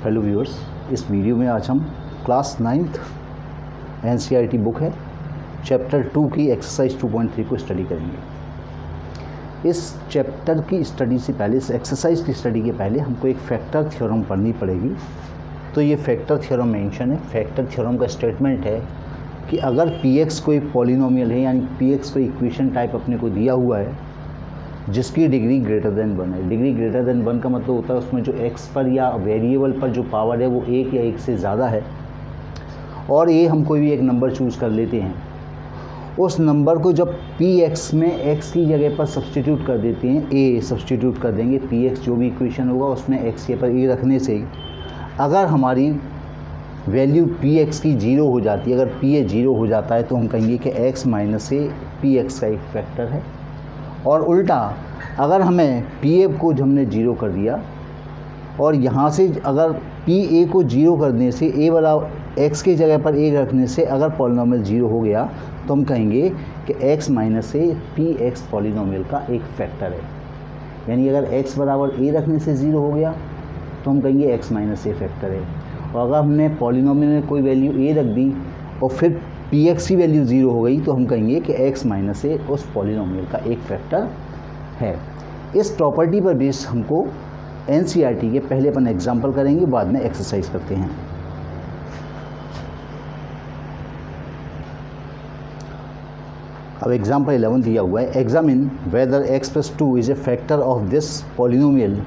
Hello viewers, इस video में आज हम क्लास 9th एनसीईआरटी बुक है चैप्टर 2 की एक्सरसाइज 2.3 को स्टडी करेंगे। इस चैप्टर की स्टडी से पहले, इस एक्सरसाइज की स्टडी के पहले हमको एक फैक्टर थ्योरम पढ़नी पड़ेगी। तो ये फैक्टर थ्योरम मेंशन है। फैक्टर थ्योरम का स्टेटमेंट है कि अगर px कोई पॉलिनोमियल है, यानी px कोई इक्वेशन टाइप अपने को दिया हुआ है जिसकी डिग्री ग्रेटर देन 1 है। डिग्री ग्रेटर देन 1 का मतलब होता है उसमें जो x पर या वेरिएबल पर जो पावर है वो 1 या 1 से ज़्यादा है, और ये हम कोई भी एक नंबर चूज़ कर लेते हैं। उस नंबर को जब px में x की जगह पर सब्सटीट्यूट कर देते हैं, a सब्सटीट्यूट कर देंगे, px जो भी इक्वेशन होगा उसमें x के पर a रखने से अगर हमारी वैल्यू px की 0 हो जाती है, अगर p 0 हो जाता है तो हम कहेंगे कि x माइनस a px का एक फैक्टर है। और उल्टा अगर हमें पी को हमने 0 कर दिया और यहाँ से अगर पी ए को 0 करने से a बराबर x की जगह पर a रखने से अगर पॉलिनोमियल 0 हो गया तो हम कहेंगे कि x minus a px polynomial का एक फैक्टर है। यानी अगर x बराबर a रखने से 0 हो गया तो हम कहेंगे x माइनस a फैक्टर है। और अगर हमने पॉलिनोमियल में कोई वैल्यू a रख दी और फिर px की वैल्यू 0 हो गई तो हम कहेंगे कि x माइनस a उस पॉलिनोमियल का एक फैक्टर है। इस प्रॉपर्टी पर बेस हमको एनसीईआरटी के पहले अपन एग्जाम्पल करेंगे, बाद में एक्सरसाइज करते हैं। अब एग्जाम्पल 11 दिया हुआ है, examine whether x plus 2 is a factor of this polynomial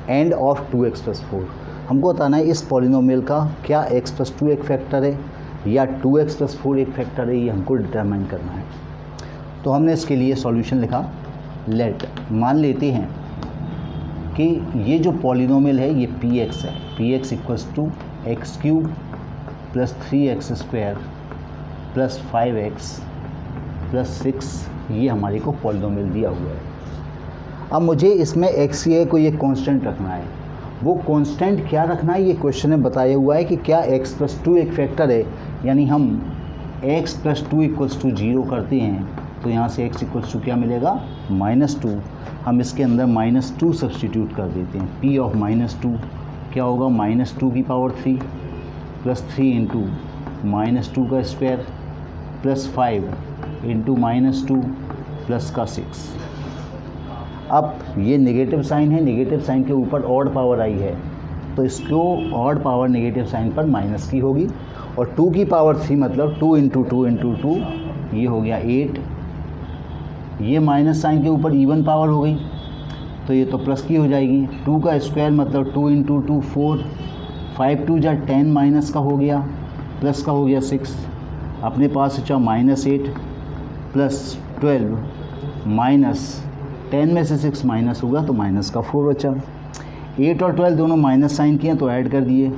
and of 2x plus 4। हमको बताना है इस पॉलिनोमियल का क्या x प्लस 2 एक फैक्टर है या 2x प्लस 4 एक फैक्टर है, ये हमको डिटरमाइन करना है। तो हमने इसके लिए सॉल्यूशन लिखा। लेट मान लेते हैं कि ये जो पॉलिनोमियल है ये px है। px equals to x cube plus 3x square plus 5x plus 6, ये हमारे को पॉलिनोमियल दिया हुआ है। अब मुझे इसमें x ये कोई एक कांस्टेंट रखना है। वो कांस्टेंट क्या रखना है ये क्वेश्चन में बताया हुआ है कि क्या x प्लस 2 एक फैक्टर है। यानी हम x प्लस 2 इक्वल्स टू 0 करते हैं तो यहाँ से x इक्वल्स टू क्या मिलेगा, -2। हम इसके अंदर -2 सब्सटीट्यूट कर देते हैं। p ऑफ -2 क्या होगा, -2 की पावर 3 प्लस 3 इंटू -2 का स्क्वायर प्लस 5 इंटू -2 प्लस का 6। अब ये नेगेटिव साइन है, नेगेटिव साइन के ऊपर ऑड पावर आई है तो इसको ऑड पावर नेगेटिव साइन पर माइनस की होगी। और 2 की पावर 3 मतलब 2 इंटू 2 इंटू 2, ये हो गया 8। ये माइनस साइन के ऊपर इवन पावर हो गई तो ये तो प्लस की हो जाएगी। 2 का स्क्वायर मतलब 2 इंटू 2 4, 5 2 जा 10 माइनस का हो गया प्लस का हो गया 6। अपने पास बचा -8 प्लस 12 माइनस 10 में से 6 माइनस होगा तो माइनस का 4 बचा। 8 और 12 दोनों माइनस साइन किए तो ऐड कर दिए,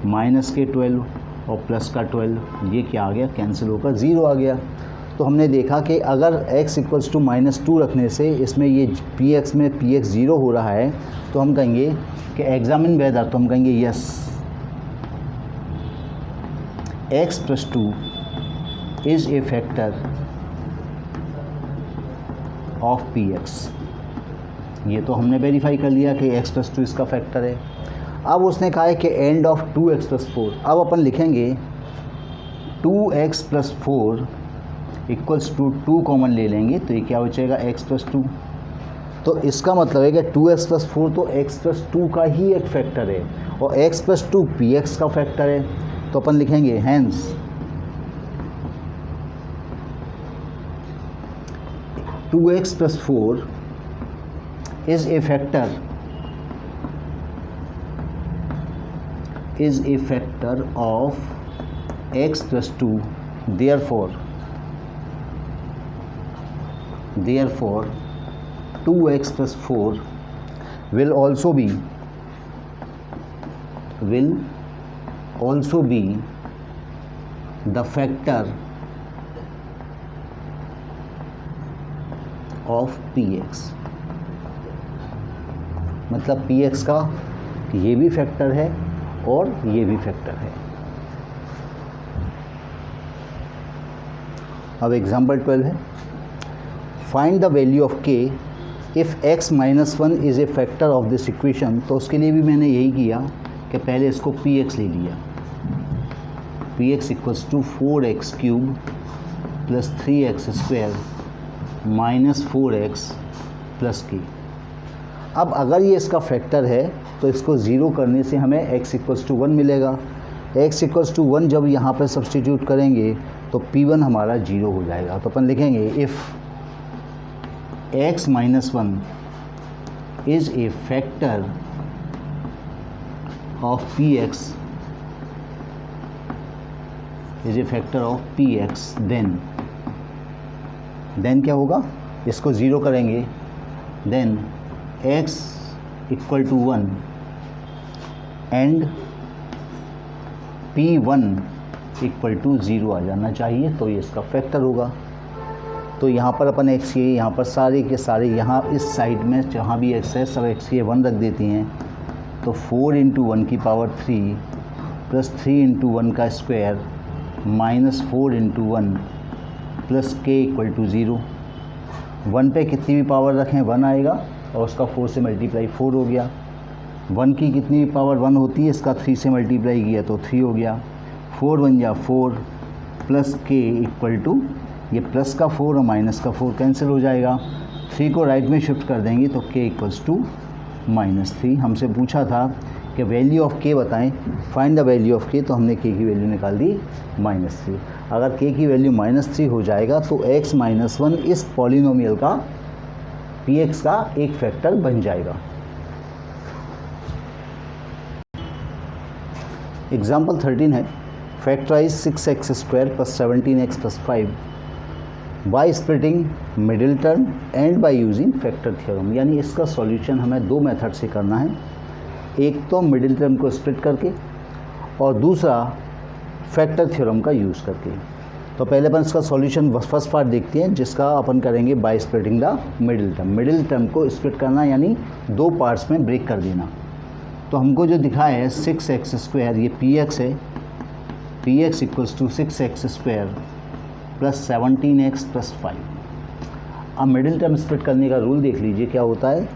माइनस के 12 और प्लस का 12, ये क्या आ गया, कैंसिल होकर 0 आ गया। तो हमने देखा कि अगर x इक्वल्स टू -2 रखने से इसमें ये px में px 0 हो रहा है तो हम कहेंगे कि एग्जामिन वेदर, तो हम कहेंगे yes x plus 2 is a factor of px। ये तो हमने वेरीफाई कर लिया कि x प्लस 2 इसका फैक्टर है। अब उसने कहा है कि एंड ऑफ 2x प्लस 4। अब अपन लिखेंगे 2x plus 4 equals to 2 common ले लेंगे तो ये क्या बचेगा, x प्लस 2। तो इसका मतलब है कि 2x प्लस 4 तो x प्लस 2 का ही एक फैक्टर है और x प्लस 2 px का फैक्टर है। तो अपन लिखेंगे hence 2x plus 4 is a factor of x plus 2, therefore 2x plus 4 will also be the factor of px। मतलब px का ये भी फैक्टर है और ये भी फैक्टर है। अब एग्जाम्पल 12 है, find the value of k if x minus 1 is a factor of this equation. तो उसके लिए भी मैंने यही किया कि पहले इसको पी एक्स ले लिया, P x equals to 4x cube plus 3x square minus 4x plus k. अब अगर ये इसका फैक्टर है तो इसको ज़ीरो करने से हमें x इक्वल्स टू 1 मिलेगा। x इक्वल्स टू 1 जब यहाँ पर सब्सटीट्यूट करेंगे तो p1 हमारा 0 हो जाएगा। तो अपन लिखेंगे if x minus 1 is a factor of px is a factor of px then क्या होगा, इसको ज़ीरो करेंगे, then x equal to 1 and p1 equal to 0 आ जाना चाहिए, तो ये इसका फैक्टर होगा। तो यहाँ पर अपन x ये यहाँ पर सारे के सारे यहाँ इस साइड में जहाँ भी x है सब x ये 1 रख देती हैं, तो 4 इंटू 1 की पावर 3 प्लस 3 इंटू 1 का square minus 4 into 1 plus k equal to 0। 1 पे कितनी भी पावर रखें 1 आएगा और उसका 4 से मल्टीप्लाई 4 हो गया। 1 की कितनी भी पावर 1 होती है, इसका 3 से मल्टीप्लाई किया तो 3 हो गया। 4 1 जा 4 प्लस k इक्वल टू, ये प्लस का 4 और माइनस का 4 कैंसिल हो जाएगा। 3 को राइट में शिफ्ट कर देंगे तो k इक्वल्स टू -3। हमसे पूछा था कि वैल्यू ऑफ k बताएं, find the value of k, तो हमने k की वैल्यू निकाल दी -3। अगर k की वैल्यू -3 हो जाएगा तो x माइनस 1 इस पॉलिनोमियल का px का एक फैक्टर बन जाएगा। एग्जाम्पल 13 है, factorise 6x square plus 17x plus 5 by splitting middle term and by using factor theorem. यानी इसका सॉल्यूशन हमें दो मेथड से करना है, एक तो मिडिल टर्म को स्प्लिट करके और दूसरा फैक्टर थ्योरम का यूज़ करके। तो पहले अपन इसका सॉल्यूशन फर्स्ट पार्ट देखते हैं, जिसका अपन करेंगे bye splitting the middle term. Middle term को स्प्लिट करना यानी दो पार्ट्स में ब्रेक कर देना। तो हमको जो दिखा है 6x स्क्वायर, ये px है, px equals to 6x square plus 17x plus 5। अब मिडिल टर्म स्प्लिट करने का रूल देख लीजिए क्या होता है।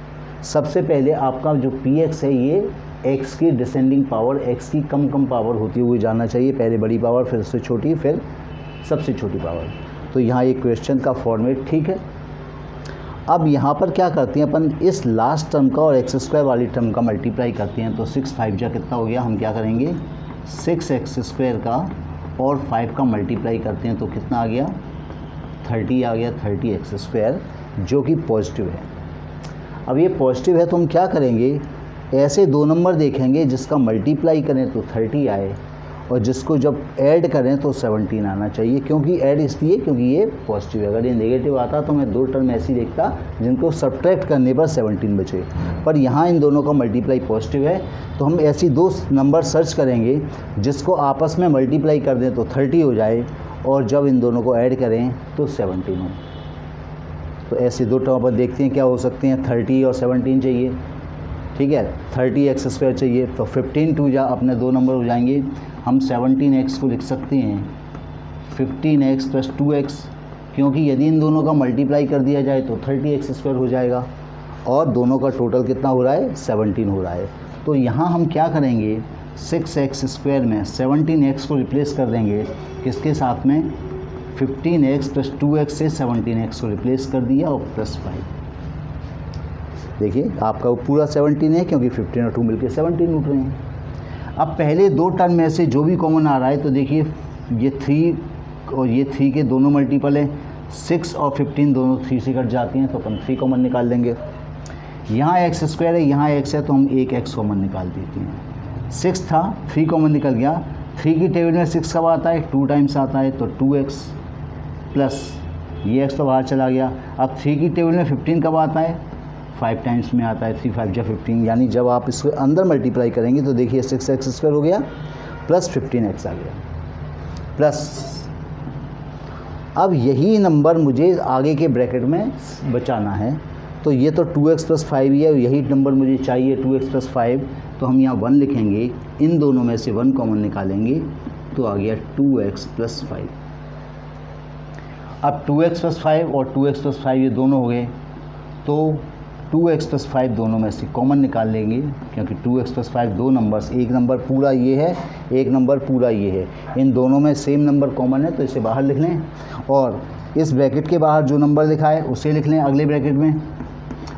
सबसे पहले आपका जो px है ये x की डिसेंडिंग पावर, x की कम पावर होती है वो जानना चाहिए, पहले बड़ी पावर फिर उससे छोटी फिर सबसे छोटी पावर। तो यहाँ ये क्वेश्चन का फॉर्मेट ठीक है। अब यहाँ पर क्या करते हैं अपन, इस लास्ट टर्म का और एक्स स्क्वायर वाली टर्म का मल्टीप्लाई करते हैं। तो 6 5 जा कितना हो गया, हम क्या करेंगे 6x स्क्वायर का और 5 का मल्टीप्लाई करते हैं तो कितना आ गया 30 आ गया, 30x स्क्वायर, जो कि पॉजिटिव है। अब ये पॉजिटिव है तो हम क्या करेंगे, ऐसे दो नंबर देखेंगे जिसका मल्टीप्लाई करें तो 30 आए और जिसको जब ऐड करें तो 17 आना चाहिए। क्योंकि ऐड इसलिए क्योंकि ये पॉजिटिव है। अगर ये नेगेटिव आता तो मैं दो टर्म ऐसी देखता जिनको सब्ट्रैक्ट करने पर 17 बचे, पर यहाँ इन दोनों का मल्टीप्लाई पॉजिटिव है तो हम ऐसी दो नंबर सर्च करेंगे जिसको आपस में मल्टीप्लाई कर दें तो 30 हो जाए और जब इन दोनों को ऐड करें तो 17 हो। तो ऐसे दो टर्म अपन देखते हैं क्या हो सकते हैं। 30 और 17 चाहिए, ठीक है, 30x स्क्वायर चाहिए तो 15 2 जा अपने दो नंबर हो जाएंगे। हम 17x को लिख सकते हैं 15x प्लस 2x, क्योंकि यदि इन दोनों का मल्टीप्लाई कर दिया जाए तो 30x स्क्वायर हो जाएगा और दोनों का टोटल कितना हो रहा है 17 हो रहा है। तो यहाँ हम क्या करेंगे 6x स्क्वायर में 17x को रिप्लेस कर देंगे किसके साथ में, 15x प्लस 2x से 17x को रिप्लेस कर दिया और प्लस 5। देखिए आपका वो पूरा 17 है क्योंकि 15 और 2 मिलकर 17 उठ रहे हैं। अब पहले दो टर्म में से जो भी कॉमन आ रहा है तो देखिए ये 3 और ये 3 के दोनों मल्टीपल है, 6 और 15 दोनों 3 से कट जाती हैं तो अपन 3 कॉमन निकाल लेंगे। यहाँ x स्क्वायर है, यहाँ x है तो हम एक x कॉमन निकाल देते हैं। 6 था 3 कॉमन निकल गया, 3 की टेबल में 6 कब आता है 2 टाइम्स आता है तो 2x प्लस ये x तो बाहर चला गया। अब 3 की टेबल में 15 कब आता है 5 टाइम्स में आता है, 3 5 जा 15, यानी जब आप इसको अंदर मल्टीप्लाई करेंगे तो देखिए 6x स्क्वायर हो गया प्लस 15x आ गया प्लस। अब यही नंबर मुझे आगे के ब्रैकेट में बचाना है, तो ये तो 2x प्लस 5 ही है, यही नंबर मुझे चाहिए 2x प्लस 5, तो हम यहाँ 1 लिखेंगे, इन दोनों में से 1 कॉमन निकालेंगे तो आ गया 2x प्लस 5। अब 2x प्लस 5 और 2x प्लस 5 ये दोनों हो गए तो 2x+5 दोनों में से कॉमन निकाल लेंगे, क्योंकि 2x+5 दो नंबर्स, एक नंबर पूरा ये है, एक नंबर पूरा ये है, इन दोनों में सेम नंबर कॉमन है तो इसे बाहर लिख लें, और इस ब्रैकेट के बाहर जो नंबर लिखा है उसे लिख लें अगले ब्रैकेट में,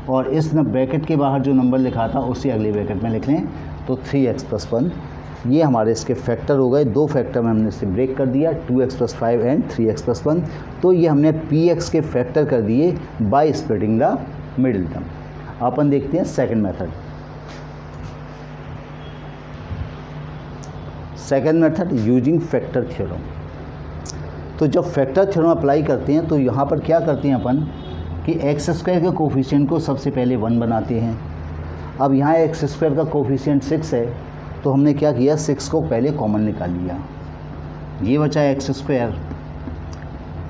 और इस ब्रैकेट के बाहर जो नंबर लिखा था उसे अगले ब्रैकेट में लिख लें। तो 3x+1 ये हमारे इसके फैक्टर हो गए, दो फैक्टर में हमने इसे ब्रेक कर दिया, 2x+5 एंड 3x+1। तो ये हमने px के फैक्टर कर दिए by splitting the middle term. अपन देखते हैं second method. Second method using factor theorem. तो जब फैक्टर थ्योरम अप्लाई करते हैं तो यहाँ पर क्या करते हैं अपन कि x² के कोफिशिएंट को सबसे पहले 1 बनाते हैं। अब यहाँ x² का कोफिशिएंट 6 है, तो हमने क्या किया, 6 को पहले कॉमन निकाल लिया, ये बचा x²,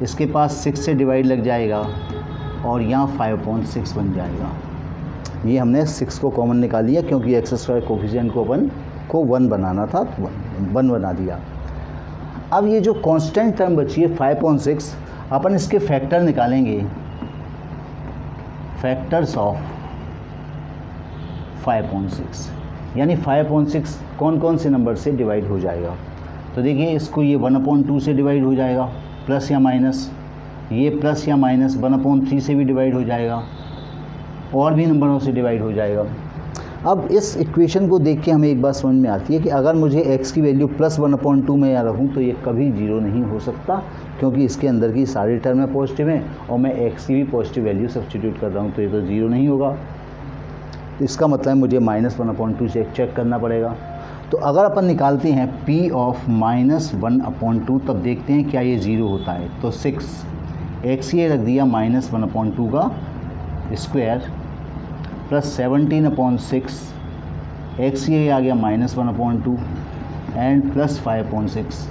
इसके पास 6 से डिवाइड लग जाएगा और यहाँ 5/6 बन जाएगा। ये हमने 6 को कॉमन निकाल लिया क्योंकि x² कोफिशिएंट को 1 बनाना था, 1 बना दिया। अब ये जो कांस्टेंट टर्म बची है 5/6, अपन इसके फैक्टर निकालेंगे, फैक्टर्स ऑफ 5/6, यानी 5/6 कौन कौन से नंबर से डिवाइड हो जाएगा। तो देखिए इसको ये 1/2 से डिवाइड हो जाएगा, प्लस या माइनस, ये प्लस या माइनस 1/3 से भी डिवाइड हो जाएगा, और भी नंबरों से डिवाइड हो जाएगा। अब इस इक्वेशन को देख के हमें एक बात समझ में आती है कि अगर मुझे x की वैल्यू प्लस 1/2 में या रखूँ तो ये कभी 0 नहीं हो सकता, क्योंकि इसके अंदर की सारी टर्में पॉजिटिव हैं और मैं x की भी पॉजिटिव वैल्यू सब्स्टिट्यूट कर रहा हूँ, तो ये तो 0 नहीं होगा। तो इसका मतलब मुझे -1/2 से चेक करना पड़ेगा। तो अगर अपन निकालते हैं p ऑफ -1/2, तब देखते हैं क्या ये 0 होता है। तो 6x ये रख दिया -1/2 का स्क्वायर प्लस 17/6, x ये आ गया -1/2 एंड प्लस 5/6।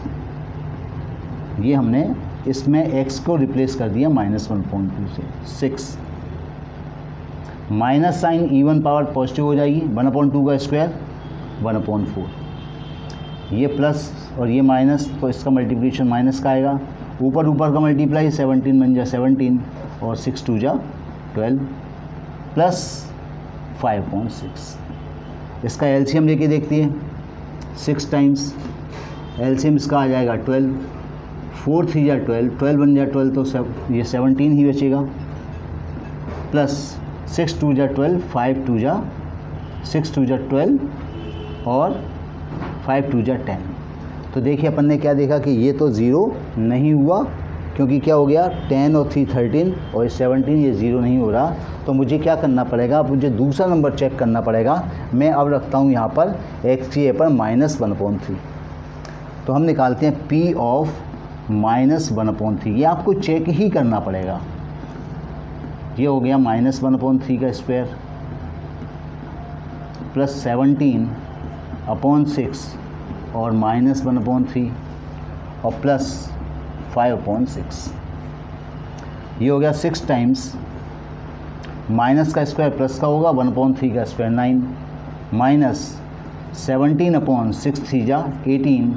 ये हमने इसमें x को रिप्लेस कर दिया -1/2 से। 6 minus sign even power positive हो जाएगी, 1/2 का स्क्वायर 1/4, ये प्लस और ये माइनस, तो इसका मल्टीप्लिकेशन माइनस का आएगा, ऊपर का मल्टीप्लाई 17 बन जाए 17 और 6 2 जा 12 प्लस 5/6। इसका एलसीएम लेके देखते हैं, 6 टाइम्स एलसीएम इसका आ जाएगा 12, 4 3 जा 12, 12 बन जाए 12, तो ये 17 ही बचेगा, प्लस 6 2 जा 12, 5 2 जा 6 2 जा 12 और 5 2 जा 10। तो देखिए अपन ने क्या देखा कि ये तो 0 नहीं हुआ, क्योंकि क्या हो गया 10 और 3 13 और 17, ये 0 नहीं हो रहा। तो मुझे क्या करना पड़ेगा, अब मुझे दूसरा नंबर चेक करना पड़ेगा। मैं अब रखता हूँ यहाँ पर x की पर -1/3। तो हम निकालते हैं p ऑफ -1/3, ये आपको चेक ही करना पड़ेगा। ये हो गया -1/3 का स्क्वायर प्लस 17/6 और -1/3 और प्लस 5/6। ये हो गया 6 टाइम्स माइनस का स्क्वायर प्लस का होगा, 1/3 का स्क्वायर 9 माइनस 17/6 3 जा 18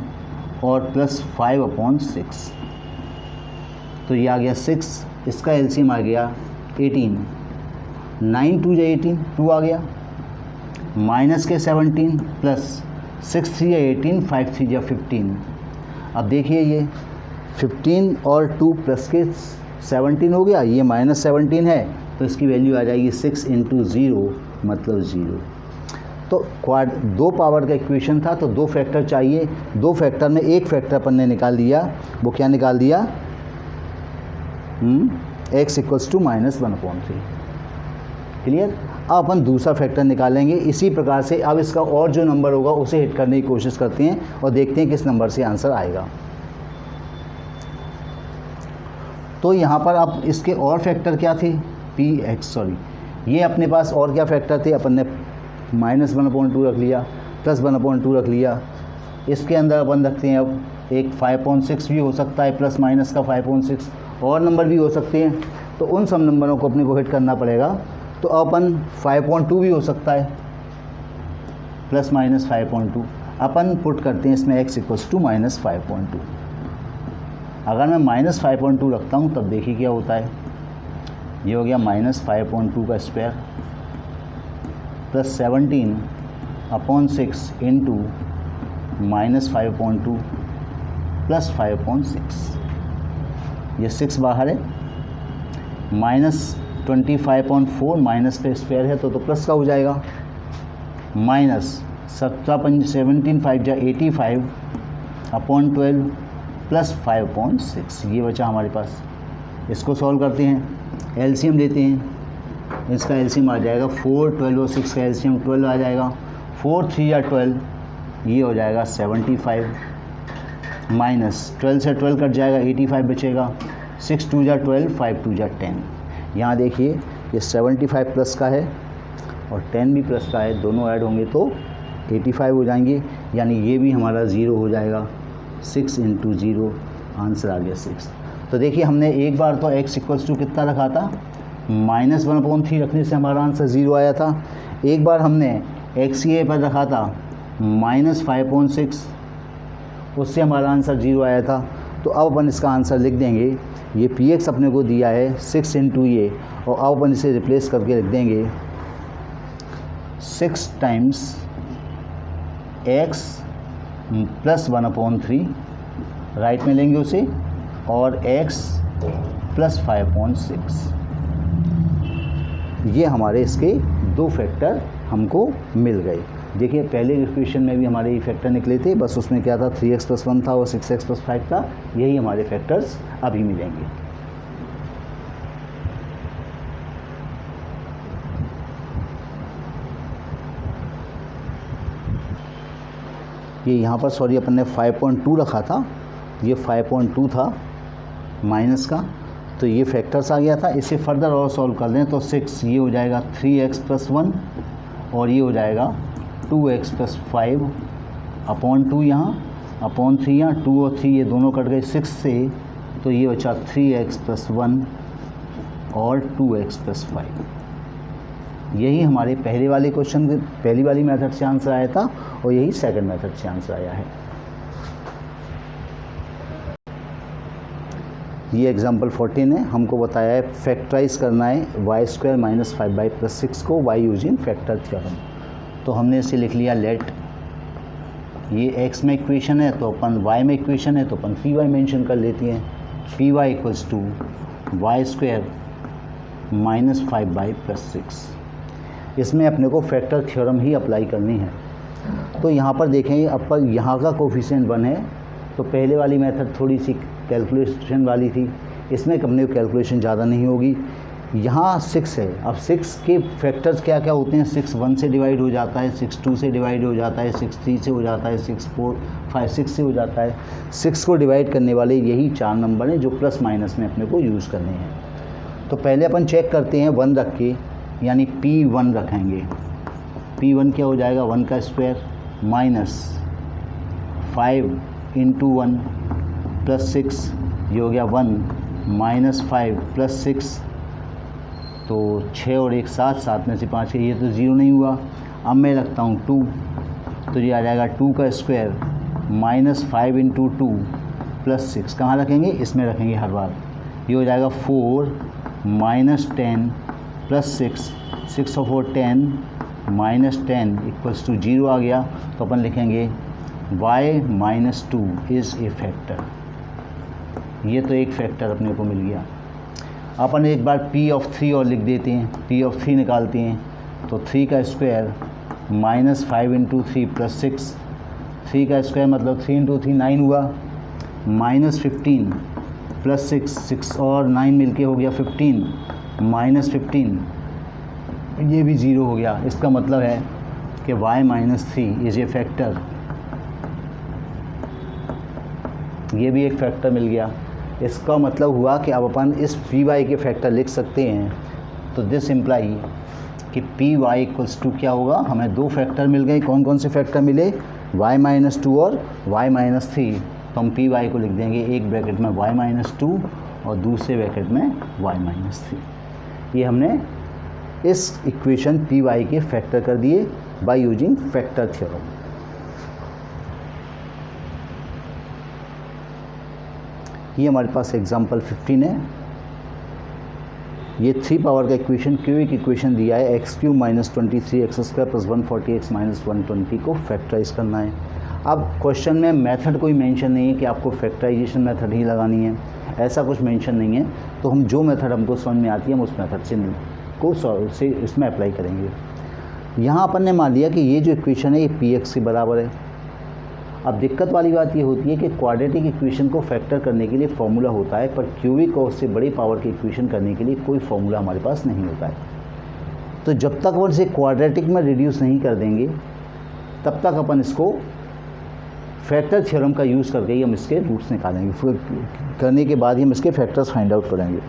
और प्लस 5/6। तो ये आ गया 6, इसका एलसीएम आ गया 18, 9 2 जा 18, 2 आ गया, माइनस के 17 प्लस 6 3 जा 18, 5 3 जा 15। अब देखिए ये 15 और 2 प्लस के 17 हो गया, ये -17 है, तो इसकी वैल्यू आ जाएगी 6 × 0 मतलब 0। तो दो पावर का इक्वेशन था, तो 2 फैक्टर चाहिए। 2 फैक्टर में एक फैक्टर अपन ने निकाल दिया, वो क्या निकाल दिया, x = -1/3। क्लियर। अब अपन दूसरा फैक्टर निकालेंगे इसी प्रकार से। अब इसका और जो नंबर होगा उसे हिट करने की कोशिश करते हैं और देखते हैं किस नंबर से आंसर आएगा। तो यहाँ पर अब इसके और फैक्टर क्या थे, ये अपने पास और क्या फैक्टर थे, अपन ने -1/2 रख लिया, प्लस 1/2 रख लिया। इसके अंदर अपन रखते हैं अब एक 5/6 भी हो सकता है, प्लस माइनस का 5/6, और नंबर भी हो सकते हैं। तो उन सब नंबरों को अपने को हिट करना पड़ेगा। तो अपन 5/2 भी हो सकता है, प्लस माइनस 5/2 अपन पुट करते हैं इसमें x = -5/2। अगर मैं -5/2 रखता हूँ तब देखिए क्या होता है, ये हो गया -5/2 का square plus 17 upon 6 into minus 5/2 plus 5/6, ये 6 बाहर है, माइनस 25/4 माइनस का स्क्वायर है तो प्लस का हो जाएगा, माइनस 17 5 जा 85 अपॉन 12 प्लस 5/6, ये बचा हमारे पास। इसको सॉल्व करते हैं, एलसीएम लेते हैं, इसका एलसीएम आ जाएगा 4, 12 और 6 का एलसीएम 12 आ जाएगा, 4 3 या 12, ये हो जाएगा 75, माइनस 12 से 12 कट जाएगा, 85 बचेगा, 6 2 जा 12, 5 2 जा 10। यहाँ देखिए ये 75 प्लस का है और 10 भी प्लस का है, दोनों ऐड होंगे तो 85 हो जाएंगे, यानी ये भी हमारा 0 हो जाएगा। 6 इंटू 0, आंसर आ गया 6। तो देखिए हमने एक बार तो x इक्वल्स टू कितना रखा था, -1/3 रखने से हमारा आंसर 0 आया था। एक बार हमने x ये पर रखा था -5/6, उससे हमारा आंसर 0 आया था। तो अब अपन इसका आंसर लिख देंगे, ये px अपने को दिया है 6 इंटू ये, और अब अपन इसे रिप्लेस करके लिख देंगे 6 टाइम्स x प्लस 1/3, राइट में लेंगे उसे, और x प्लस 5/6। ये हमारे इसके दो फैक्टर हमको मिल गए। देखिए पहले इक्वेशन में भी हमारे ये फैक्टर निकले थे, बस उसमें क्या था 3x + 1 था और 6x + 5 था, यही हमारे फैक्टर्स अभी मिलेंगे। ये यहाँ पर सॉरी अपन ने 5.2 रखा था, ये 5.2 था माइनस का, तो ये फैक्टर्स आ गया था। इसे फर्दर और सॉल्व कर दें तो 6, ये हो जाएगा 3x + 1 और ये हो जाएगा 2x + 5 अपॉन 2, यहाँ अपॉन 3, यहाँ 2 और 3 ये दोनों कट गए 6 से, तो ये बचा 3x + 1 और 2x + 5। यही हमारे पहले वाले क्वेश्चन पहली वाली मेथड से आंसर आया था और यही सेकंड मेथड से आंसर आया है। ये एग्जाम्पल 14 है, हमको बताया है फैक्टराइज करना है y² - 5y + 6 को y यूजिंग फैक्टर थ्योरम। तो हमने इसे लिख लिया लेट, ये x में इक्वेशन है तो अपन y में इक्वेशन है तो अपन py मेंशन कर लेते हैं, py = y² - 5y + 6। इसमें अपने को फैक्टर थ्योरम ही अप्लाई करनी है। तो यहाँ पर देखें, अपन यहाँ का कोफिशिएंट 1 है, तो पहले वाली मेथड थोड़ी सी कैलकुलेशन वाली थी, इसमें अपने को कैलकुलेशन ज़्यादा नहीं होगी। यहाँ 6 है, अब 6 के फैक्टर्स क्या क्या होते हैं, 6 1 से डिवाइड हो जाता है, 6 2 से डिवाइड हो जाता है, 6 3 से हो जाता है, 6 4 5 6 से हो जाता है। 6 को डिवाइड करने वाले यही 4 नंबर हैं जो प्लस माइनस में अपने को यूज़ करने हैं। तो पहले अपन चेक करते हैं 1 रख के, यानी P1 रखेंगे। P1 क्या हो जाएगा, 1 का स्क्वायर माइनस 5 इंटू 1 प्लस 6, ये हो गया 1 माइनस 5 प्लस 6, तो 6 और 1 7, 7 में से 5 है, ये तो 0 नहीं हुआ। अब मैं रखता हूँ 2, तो ये आ जाएगा 2 का स्क्वायर माइनस 5 इंटू 2 प्लस 6, कहाँ रखेंगे, इसमें रखेंगे हर बार। ये हो जाएगा 4 माइनस 10 प्लस 6, 6 और 4 10 माइनस 10 इक्वल्स टू 0 आ गया। तो अपन लिखेंगे y - 2 इज़ ए फैक्टर। ये तो एक फैक्टर अपने को मिल गया। अपन एक बार P(3) और लिख देते हैं, P(3) निकालते हैं, तो 3 का स्क्वायर माइनस 5 इंटू 3 प्लस 6, 3 का स्क्वायर मतलब 3 इंटू 3 9 हुआ, माइनस 15 प्लस 6, 6 और 9 मिलके हो गया 15, माइनस 15, ये भी 0 हो गया। इसका मतलब है कि y - 3 इज़ ए फैक्टर, ये भी एक फैक्टर मिल गया। इसका मतलब हुआ कि अब अपन इस py के फैक्टर लिख सकते हैं। तो दिस इम्प्लाई कि py = क्या होगा, हमें दो फैक्टर मिल गए। कौन कौन से फैक्टर मिले, y - 2 और y - 3। तो हम py को लिख देंगे एक ब्रैकेट में y - 2 और दूसरे ब्रैकेट में y - 3। ये हमने इस इक्वेशन py के फैक्टर कर दिए बाय यूजिंग फैक्टर थ्योरम। ये हमारे पास एग्जाम्पल 15 है। ये 3 पावर का इक्वेशन क्यूबिक इक्वेशन दिया है x cube minus 23 x square plus 140 minus 120 को फैक्टराइज करना है। अब क्वेश्चन में मेथड कोई मेंशन नहीं है कि आपको फैक्टराइजेशन मेथड ही लगानी है, ऐसा कुछ मेंशन नहीं है। तो हम जो मेथड हमको समझ में आती है हम उस मेथड से इसमें अप्लाई करेंगे। यहाँ अपन ने मान लिया कि ये जो इक्वेशन है ये पी एक्स के बराबर है। अब दिक्कत वाली बात ये होती है कि क्वाड्रेटिक इक्वेशन को फैक्टर करने के लिए फॉर्मूला होता है, पर क्यूबिक और उससे बड़ी पावर की इक्वेशन करने के लिए कोई फॉर्मूला हमारे पास नहीं होता है। तो जब तक अपन इसे क्वाड्रेटिक में रिड्यूस नहीं कर देंगे तब तक अपन इसको फैक्टर थ्योरम का यूज़ करके ही हम इसके रूट्स निकालेंगे। फिर करने के बाद ही हम इसके फैक्टर्स फाइंड आउट करेंगे।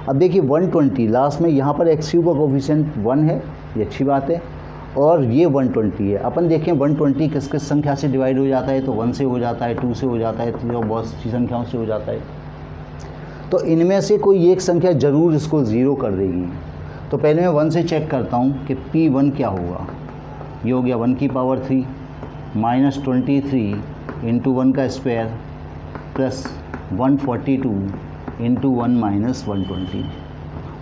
अब देखिए 120 लास्ट में यहाँ पर एक्स क्यूब का कोफिशिएंट 1 है, ये अच्छी बात है, और ये 120 है। अपन देखें 120 किस किस संख्या से डिवाइड हो जाता है, तो 1 से हो जाता है, 2 से हो जाता है, तो बहुत सी संख्याओं से हो जाता है। तो इनमें से कोई एक संख्या ज़रूर इसको ज़ीरो कर देगी। तो पहले मैं 1 से चेक करता हूँ कि P1 क्या होगा। ये हो गया 1 की पावर 3 माइनस 23 इंटू 1 का स्क्वायर प्लस 142 इंटू 1 माइनस 120।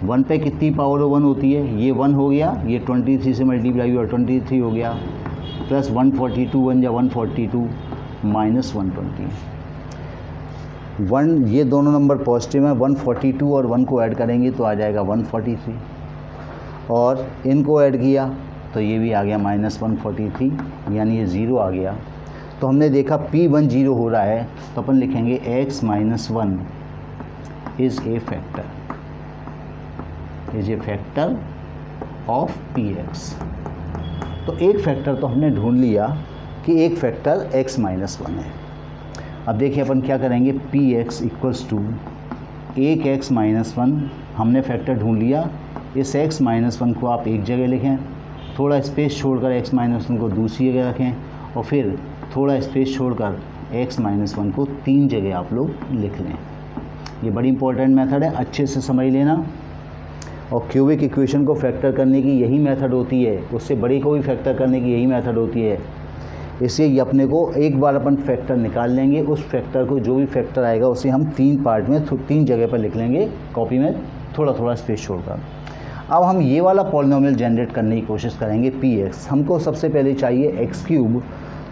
1 पे कितनी पावर 1 होती है, ये 1 हो गया, ये 23 से मल्टीप्लाई हुआ 23 हो गया, प्लस 142 1 या 142 माइनस 120। 1 ये दोनों नंबर पॉजिटिव हैं, 142 और 1 को ऐड करेंगे तो आ जाएगा 143, और इनको ऐड किया तो ये भी आ गया माइनस 143, यानी ये 0 आ गया। तो हमने देखा P1 0 हो रहा है, तो अपन लिखेंगे x minus 1 is a factor of Px। तो एक फैक्टर तो हमने ढूंढ लिया कि एक फैक्टर x माइनस 1 है। अब देखिए अपन क्या करेंगे, Px इक्वल्स टू एक x माइनस 1 हमने फैक्टर ढूंढ लिया। इस x माइनस 1 को आप एक जगह लिखें, थोड़ा स्पेस छोड़कर x माइनस 1 को दूसरी जगह रखें, और फिर थोड़ा स्पेस छोड़कर x माइनस 1 को 3 जगह आप लोग लिख लें। ये बड़ी इंपॉर्टेंट मेथड है, अच्छे से समझ लेना। और क्यूबिक इक्वेशन को फैक्टर करने की यही मेथड होती है, उससे बड़ी को भी फैक्टर करने की यही मेथड होती है। इसलिए अपने को एक बार अपन फैक्टर निकाल लेंगे, उस फैक्टर को जो भी फैक्टर आएगा उसे हम 3 पार्ट में 3 जगह पर लिख लेंगे कॉपी में, थोड़ा थोड़ा स्पेस छोड़कर। अब हम ये वाला पॉलिनोमियल जनरेट करने की कोशिश करेंगे Px। हमको सबसे पहले चाहिए एक्स क्यूब,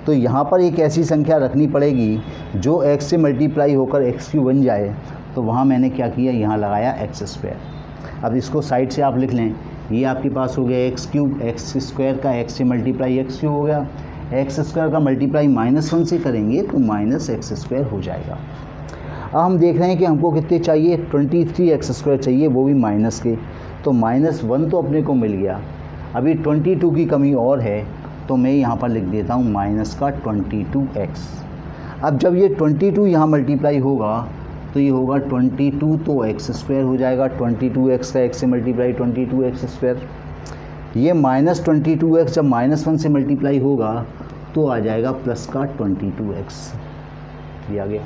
तो यहाँ पर एक ऐसी संख्या रखनी पड़ेगी जो x से मल्टीप्लाई होकर एक्स क्यूब बन जाए। तो वहाँ मैंने क्या किया, यहाँ लगाया एक्स स्क्वायर। अब इसको साइड से आप लिख लें, ये आपके पास हो गया एक्स क्यूब, एक्स स्क्वायर का x से मल्टीप्लाई एक्स क्यूब हो गया, एक्स स्क्वायर का मल्टीप्लाई -1 से करेंगे तो माइनस एक्स स्क्वायर हो जाएगा। अब हम देख रहे हैं कि हमको कितने चाहिए, 23 एक्स स्क्वायर चाहिए, वो भी माइनस के। तो -1 तो अपने को मिल गया, अभी 22 की कमी और है, तो मैं यहाँ पर लिख देता हूँ माइनस का 22x। अब जब ये 22 यहाँ मल्टीप्लाई होगा तो ये होगा 22, तो एक्स स्क्वायर हो जाएगा, 22x का x से मल्टीप्लाई 22x स्क्वायर। ये -22x जब -1 से मल्टीप्लाई होगा तो आ जाएगा प्लस का 22x, ये आ गया।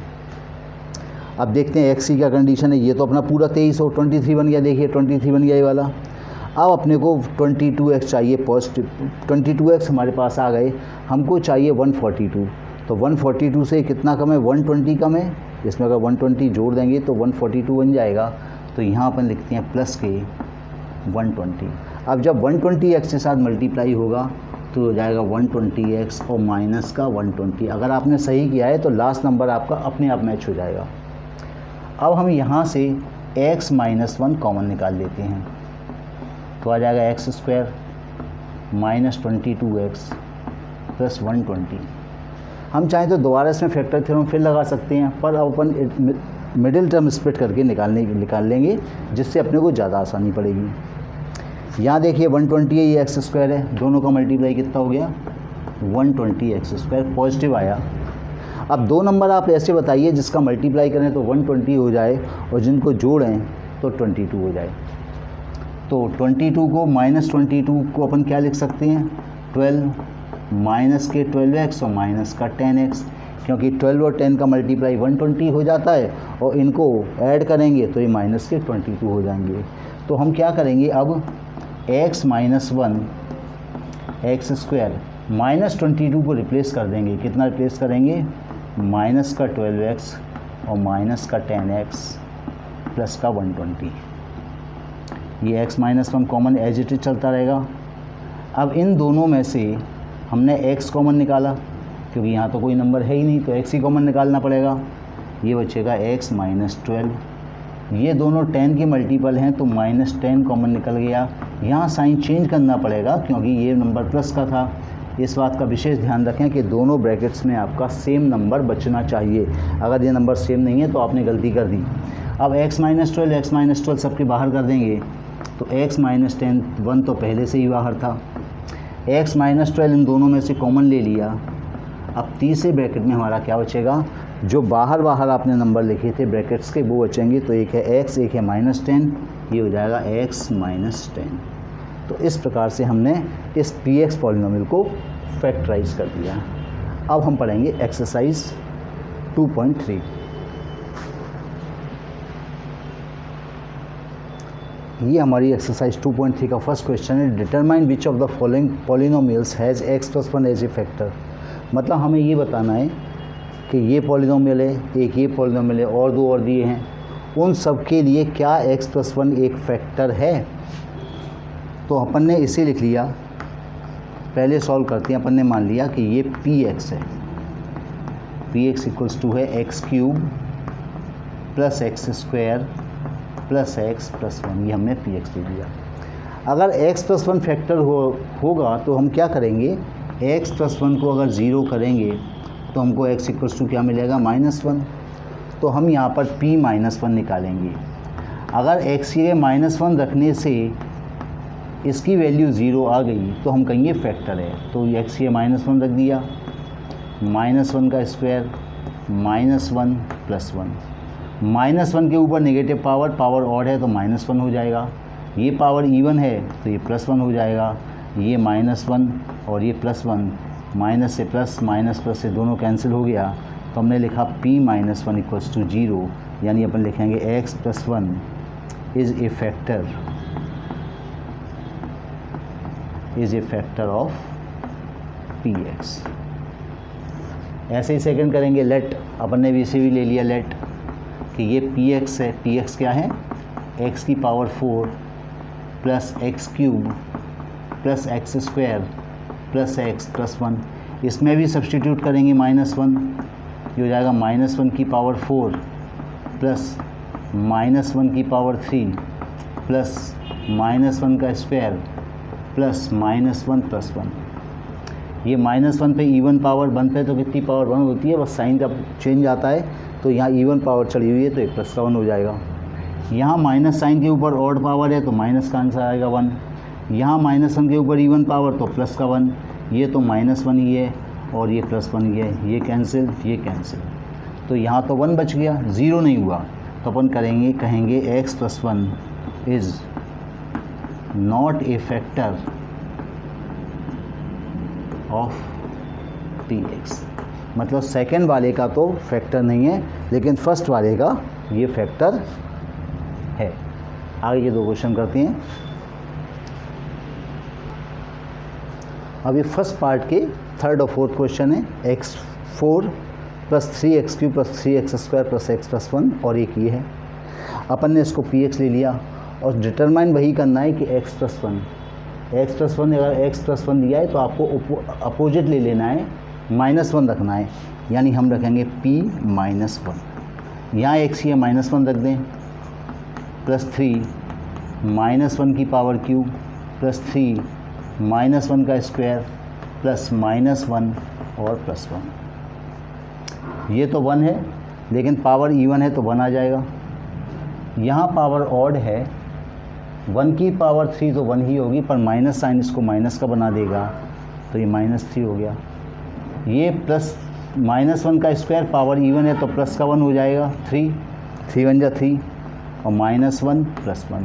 अब देखते हैं x की क्या कंडीशन है। ये तो अपना पूरा 23 और 23 बन गया, देखिए 23 बन गया ये वाला। अब अपने को 22x चाहिए पॉजिटिव, 22x हमारे पास आ गए, हमको चाहिए 142। तो 142 से कितना कम है, 120 कम है, इसमें अगर 120 जोड़ देंगे तो 142 बन जाएगा। तो यहाँ अपन लिखते हैं प्लस के 120। अब जब 120x के साथ मल्टीप्लाई होगा तो हो जाएगा 120x और माइनस का 120। अगर आपने सही किया है तो लास्ट नंबर आपका अपने आप मैच हो जाएगा। अब हम यहाँ से x माइनस 1 कॉमन निकाल लेते हैं, तो आ जाएगा x square minus 22x plus 120। हम चाहें तो दोबारा इसमें फैक्टर थ्योरम फिर लगा सकते हैं, पर अब अपन मिडिल टर्म स्प्लिट करके निकाल लेंगे, जिससे अपने को ज़्यादा आसानी पड़ेगी। यहाँ देखिए 120 है, ये एक्स स्क्वायर है, दोनों का मल्टीप्लाई कितना हो गया 120x स्क्वायर, पॉजिटिव आया। अब दो नंबर आप ऐसे बताइए जिसका मल्टीप्लाई करें तो 120 हो जाए और जिनको जोड़ें तो 22 हो जाए। तो 22 को -22 को अपन क्या लिख सकते हैं, 12 माइनस के 12x और माइनस का 10x, क्योंकि 12 और 10 का मल्टीप्लाई 120 हो जाता है, और इनको ऐड करेंगे तो ये माइनस के 22 हो जाएंगे। तो हम क्या करेंगे, अब x माइनस 1 एक्स स्क्वायर -22 को रिप्लेस कर देंगे। कितना रिप्लेस करेंगे, माइनस का 12x और माइनस का 10x प्लस का 120। ये x minus one common as it is चलता रहेगा। अब इन दोनों में से हमने x कॉमन निकाला, क्योंकि यहाँ तो कोई नंबर है ही नहीं, तो x ही कॉमन निकालना पड़ेगा। ये बचेगा x माइनस 12। ये दोनों 10 के मल्टीपल हैं तो माइनस 10 कॉमन निकल गया। यहाँ साइन चेंज करना पड़ेगा क्योंकि ये नंबर प्लस का था। इस बात का विशेष ध्यान रखें कि दोनों ब्रैकेट्स में आपका सेम नंबर बचना चाहिए। अगर ये नंबर सेम नहीं है तो आपने गलती कर दी। अब x माइनस 12 सबके बाहर कर देंगे तो x माइनस 10 1 तो पहले से ही बाहर था। x माइनस 12 इन दोनों में से कॉमन ले लिया। अब तीसरे ब्रैकेट में हमारा क्या बचेगा, जो बाहर आपने नंबर लिखे थे ब्रैकेट्स के वो बचेंगे। तो एक है x, एक है माइनस 10, ये हो जाएगा x माइनस 10। तो इस प्रकार से हमने इस px पॉलिनोमियल को फैक्टराइज कर दिया। अब हम पढ़ेंगे एक्सरसाइज 2.3। ये हमारी एक्सरसाइज 2.3 का फर्स्ट क्वेश्चन है। Determine which of the following polynomials has x plus 1 as a factor. मतलब हमें ये बताना है कि ये पॉलिनोमियल है, एक ये पॉलिनोमियल है और दो और दिए हैं, उन सब के लिए क्या x प्लस 1 एक फैक्टर है। तो अपन ने इसे लिख लिया, पहले सॉल्व करते हैं। अपन ने मान लिया कि ये px है, px इक्वल्स टू है x cube plus x square plus x plus 1, ये हमने px ले लिया। अगर x प्लस 1 फैक्टर होगा तो हम क्या करेंगे, x प्लस 1 को अगर ज़ीरो करेंगे तो हमको x इक्वल्स टू क्या मिलेगा, -1। तो हम यहाँ पर p माइनस 1 निकालेंगे। अगर x के -1 रखने से इसकी वैल्यू ज़ीरो आ गई तो हम कहेंगे फैक्टर है। तो x के -1 रख दिया, -1 का स्क्वायर -1 प्लस 1, -1 के ऊपर नेगेटिव पावर ऑड है तो -1 हो जाएगा। ये पावर इवन है तो ये +1 हो जाएगा। ये -1 और ये +1, माइनस से प्लस, माइनस प्लस से दोनों कैंसिल हो गया। तो हमने लिखा p माइनस 1 इक्वल्स टू 0, यानी अपन लिखेंगे x plus 1 is a factor of px। ऐसे ही सेकंड करेंगे लेट। अपन ने भी इसे भी ले लिया लेट कि ये px है, px क्या है, x की power 4 plus x cube plus x square plus x plus 1। इसमें भी सब्सटीट्यूट करेंगे -1, ये हो जाएगा -1 की पावर 4 प्लस -1 की पावर 3 प्लस -1 का स्क्वायर प्लस -1 प्लस 1। ये -1 पे इवन पावर, 1 पे तो कितनी पावर 1 होती है, बस साइन का चेंज आता है। तो यहाँ इवन पावर चढ़ी हुई है तो 1 + 1 हो जाएगा। यहाँ माइनस साइन के ऊपर ऑड पावर है तो माइनस का आंसर आएगा 1। यहाँ -1 के ऊपर इवन पावर तो प्लस का 1, ये तो -1 ही है और ये +1 ही है, ये कैंसिल, ये कैंसिल। तो यहाँ तो 1 बच गया, 0 नहीं हुआ। तो अपन कहेंगे x plus 1 is not a factor of px। मतलब सेकेंड वाले का तो फैक्टर नहीं है, लेकिन फर्स्ट वाले का ये फैक्टर है। आगे ये दो क्वेश्चन करते हैं। अब ये फर्स्ट पार्ट के थर्ड और फोर्थ क्वेश्चन है। x4 plus 3x³ plus 3x² plus x plus 1, और एक ये है। अपन ने इसको px ले लिया और डिटरमाइन वही करना है कि x प्लस 1। अगर x प्लस 1 दिया है तो आपको अपोजिट ले लेना है, -1 रखना है, यानी हम रखेंगे p माइनस 1। यहाँ x ये -1 रख दें, प्लस 3 -1 की पावर क्यूब प्लस 3 -1 का स्क्वायर प्लस -1 और प्लस 1। ये तो 1 है, लेकिन पावर इवन है तो 1 आ जाएगा। यहाँ पावर ऑड है, 1 की पावर 3 तो 1 ही होगी, पर माइनस साइन इसको माइनस का बना देगा तो ये -3 हो गया। ये प्लस -1 का स्क्वायर पावर इवन है तो प्लस का 1 हो जाएगा, 3 1 जा 3 और -1 प्लस 1।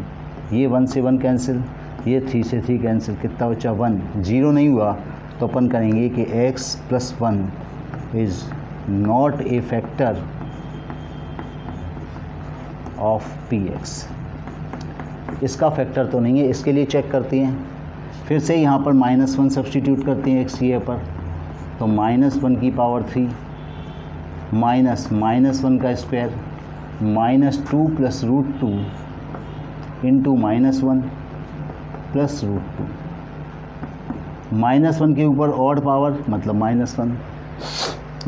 ये 1 से 1 कैंसिल, ये 3 से 3 कैंसिल, कितना बचा 1, 0 नहीं हुआ। तो अपन करेंगे कि x plus 1 is not a factor of px। इसका फैक्टर तो नहीं है, इसके लिए चेक करते हैं। फिर से यहाँ पर -1 सब्सटीट्यूट करते हैं x ये पर, तो -1 की पावर 3 माइनस -1 का स्क्वायर -2 प्लस √2 इंटू -1 प्लस √2। -1 के ऊपर ऑड पावर मतलब -1,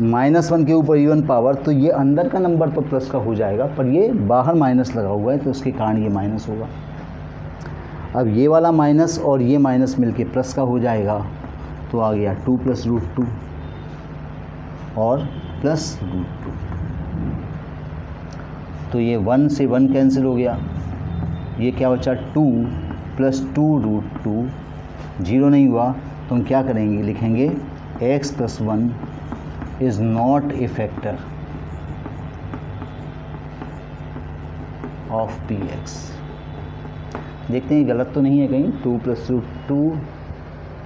-1 के ऊपर इवन पावर, तो ये अंदर का नंबर तो प्लस का हो जाएगा, पर ये बाहर माइनस लगा हुआ है तो उसके कारण ये माइनस होगा। अब ये वाला माइनस और ये माइनस मिलके प्लस का हो जाएगा, तो आ गया 2 प्लस √2 और प्लस √2। तो ये 1 से 1 कैंसिल हो गया, ये क्या बचा 2 प्लस 2 √2, 0 नहीं हुआ तो हम क्या करेंगे, लिखेंगे x plus 1 is not a factor of px। देखते हैं गलत तो नहीं है कहीं, 2 प्लस √2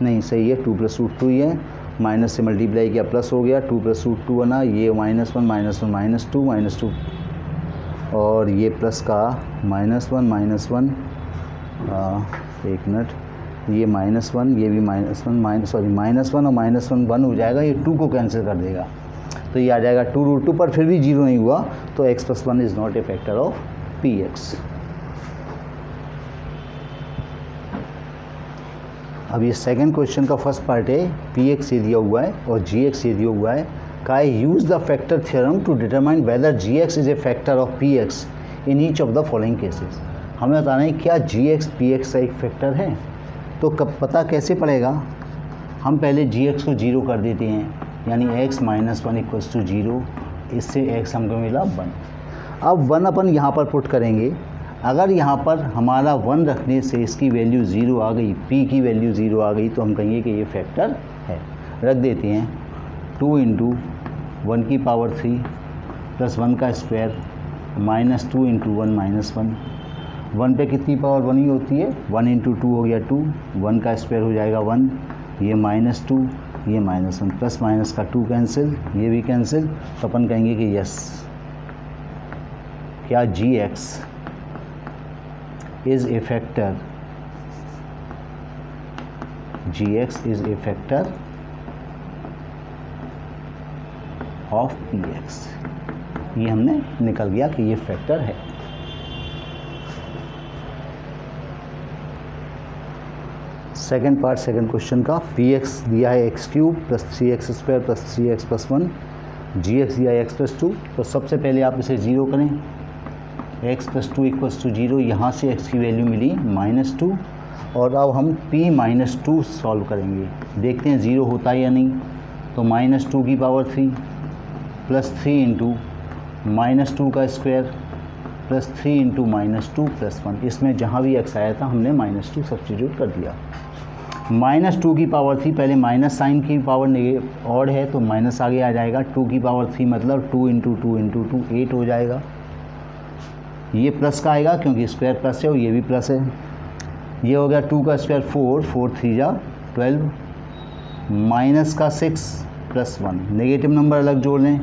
नहीं सही है, 2 प्लस √2 ही है, माइनस से मल्टीप्लाई किया प्लस हो गया, 2 प्लस √2 बना, ये -1 -2 और ये प्लस का -1 एक मिनट, ये -1 ये भी -1 और -1 1 हो जाएगा, ये 2 को कैंसिल कर देगा, तो ये आ जाएगा 2 √2, पर फिर भी 0 नहीं हुआ तो x plus 1 is not a factor of px। अब ये सेकंड क्वेश्चन का फर्स्ट पार्ट है, px ये दिया हुआ है और gx ये दिया हुआ है, का use the factor theorem to determine whether gx is a factor of px in each of the following cases. हमें बताना है क्या gx px का एक फैक्टर है, तो कब पता कैसे पड़ेगा, हम पहले gx को 0 कर देते हैं, यानी x माइनस 1 इक्वल्स टू 0, इससे x हमको मिला 1। अब 1 अपन यहाँ पर पुट करेंगे, अगर यहाँ पर हमारा 1 रखने से इसकी वैल्यू 0 आ गई, p की वैल्यू 0 आ गई, तो हम कहेंगे कि ये फैक्टर है। रख देते हैं 2 इंटू 1 की पावर 3 प्लस 1 का स्क्वायर -2 इंटू 1 -1, 1 पे कितनी पावर 1 ही होती है, 1 इंटू 2 हो गया 2, 1 का स्क्वायर हो जाएगा 1, ये -2 ये -1, प्लस माइनस का 2 कैंसिल, ये भी कैंसिल, तो अपन कहेंगे कि यस, क्या gx is a factor, gx is a factor of px। ये हमने निकल गया कि ये फैक्टर है। सेकंड पार्ट सेकंड क्वेश्चन का, px दिया है x³ plus 3x² plus 3x plus 1, gx दिया है x प्लस 2, तो सबसे पहले आप इसे 0 करें, x प्लस 2 इक्वल्स टू 0, यहाँ से x की वैल्यू मिली -2, और अब हम p-2 सॉल्व करेंगे, देखते हैं 0 होता है या नहीं, तो -2 की पावर 3 प्लस 3 इंटू -2 का स्क्वायर प्लस 3 इंटू -2 प्लस 1, इसमें जहाँ भी x आया था हमने -2 सब्स्टिट्यूट कर दिया। -2 की पावर 3, पहले माइनस साइन की पावर ऑड है तो माइनस आगे आ जाएगा, 2 की पावर 3 मतलब 2 इंटू 2 इंटू 2 8 हो जाएगा, ये प्लस का आएगा क्योंकि स्क्वायर प्लस है और ये भी प्लस है, ये हो गया 2 का स्क्वायर 4, 4 3 जा 12, माइनस का 6 प्लस 1, नेगेटिव नंबर अलग जोड़ लें,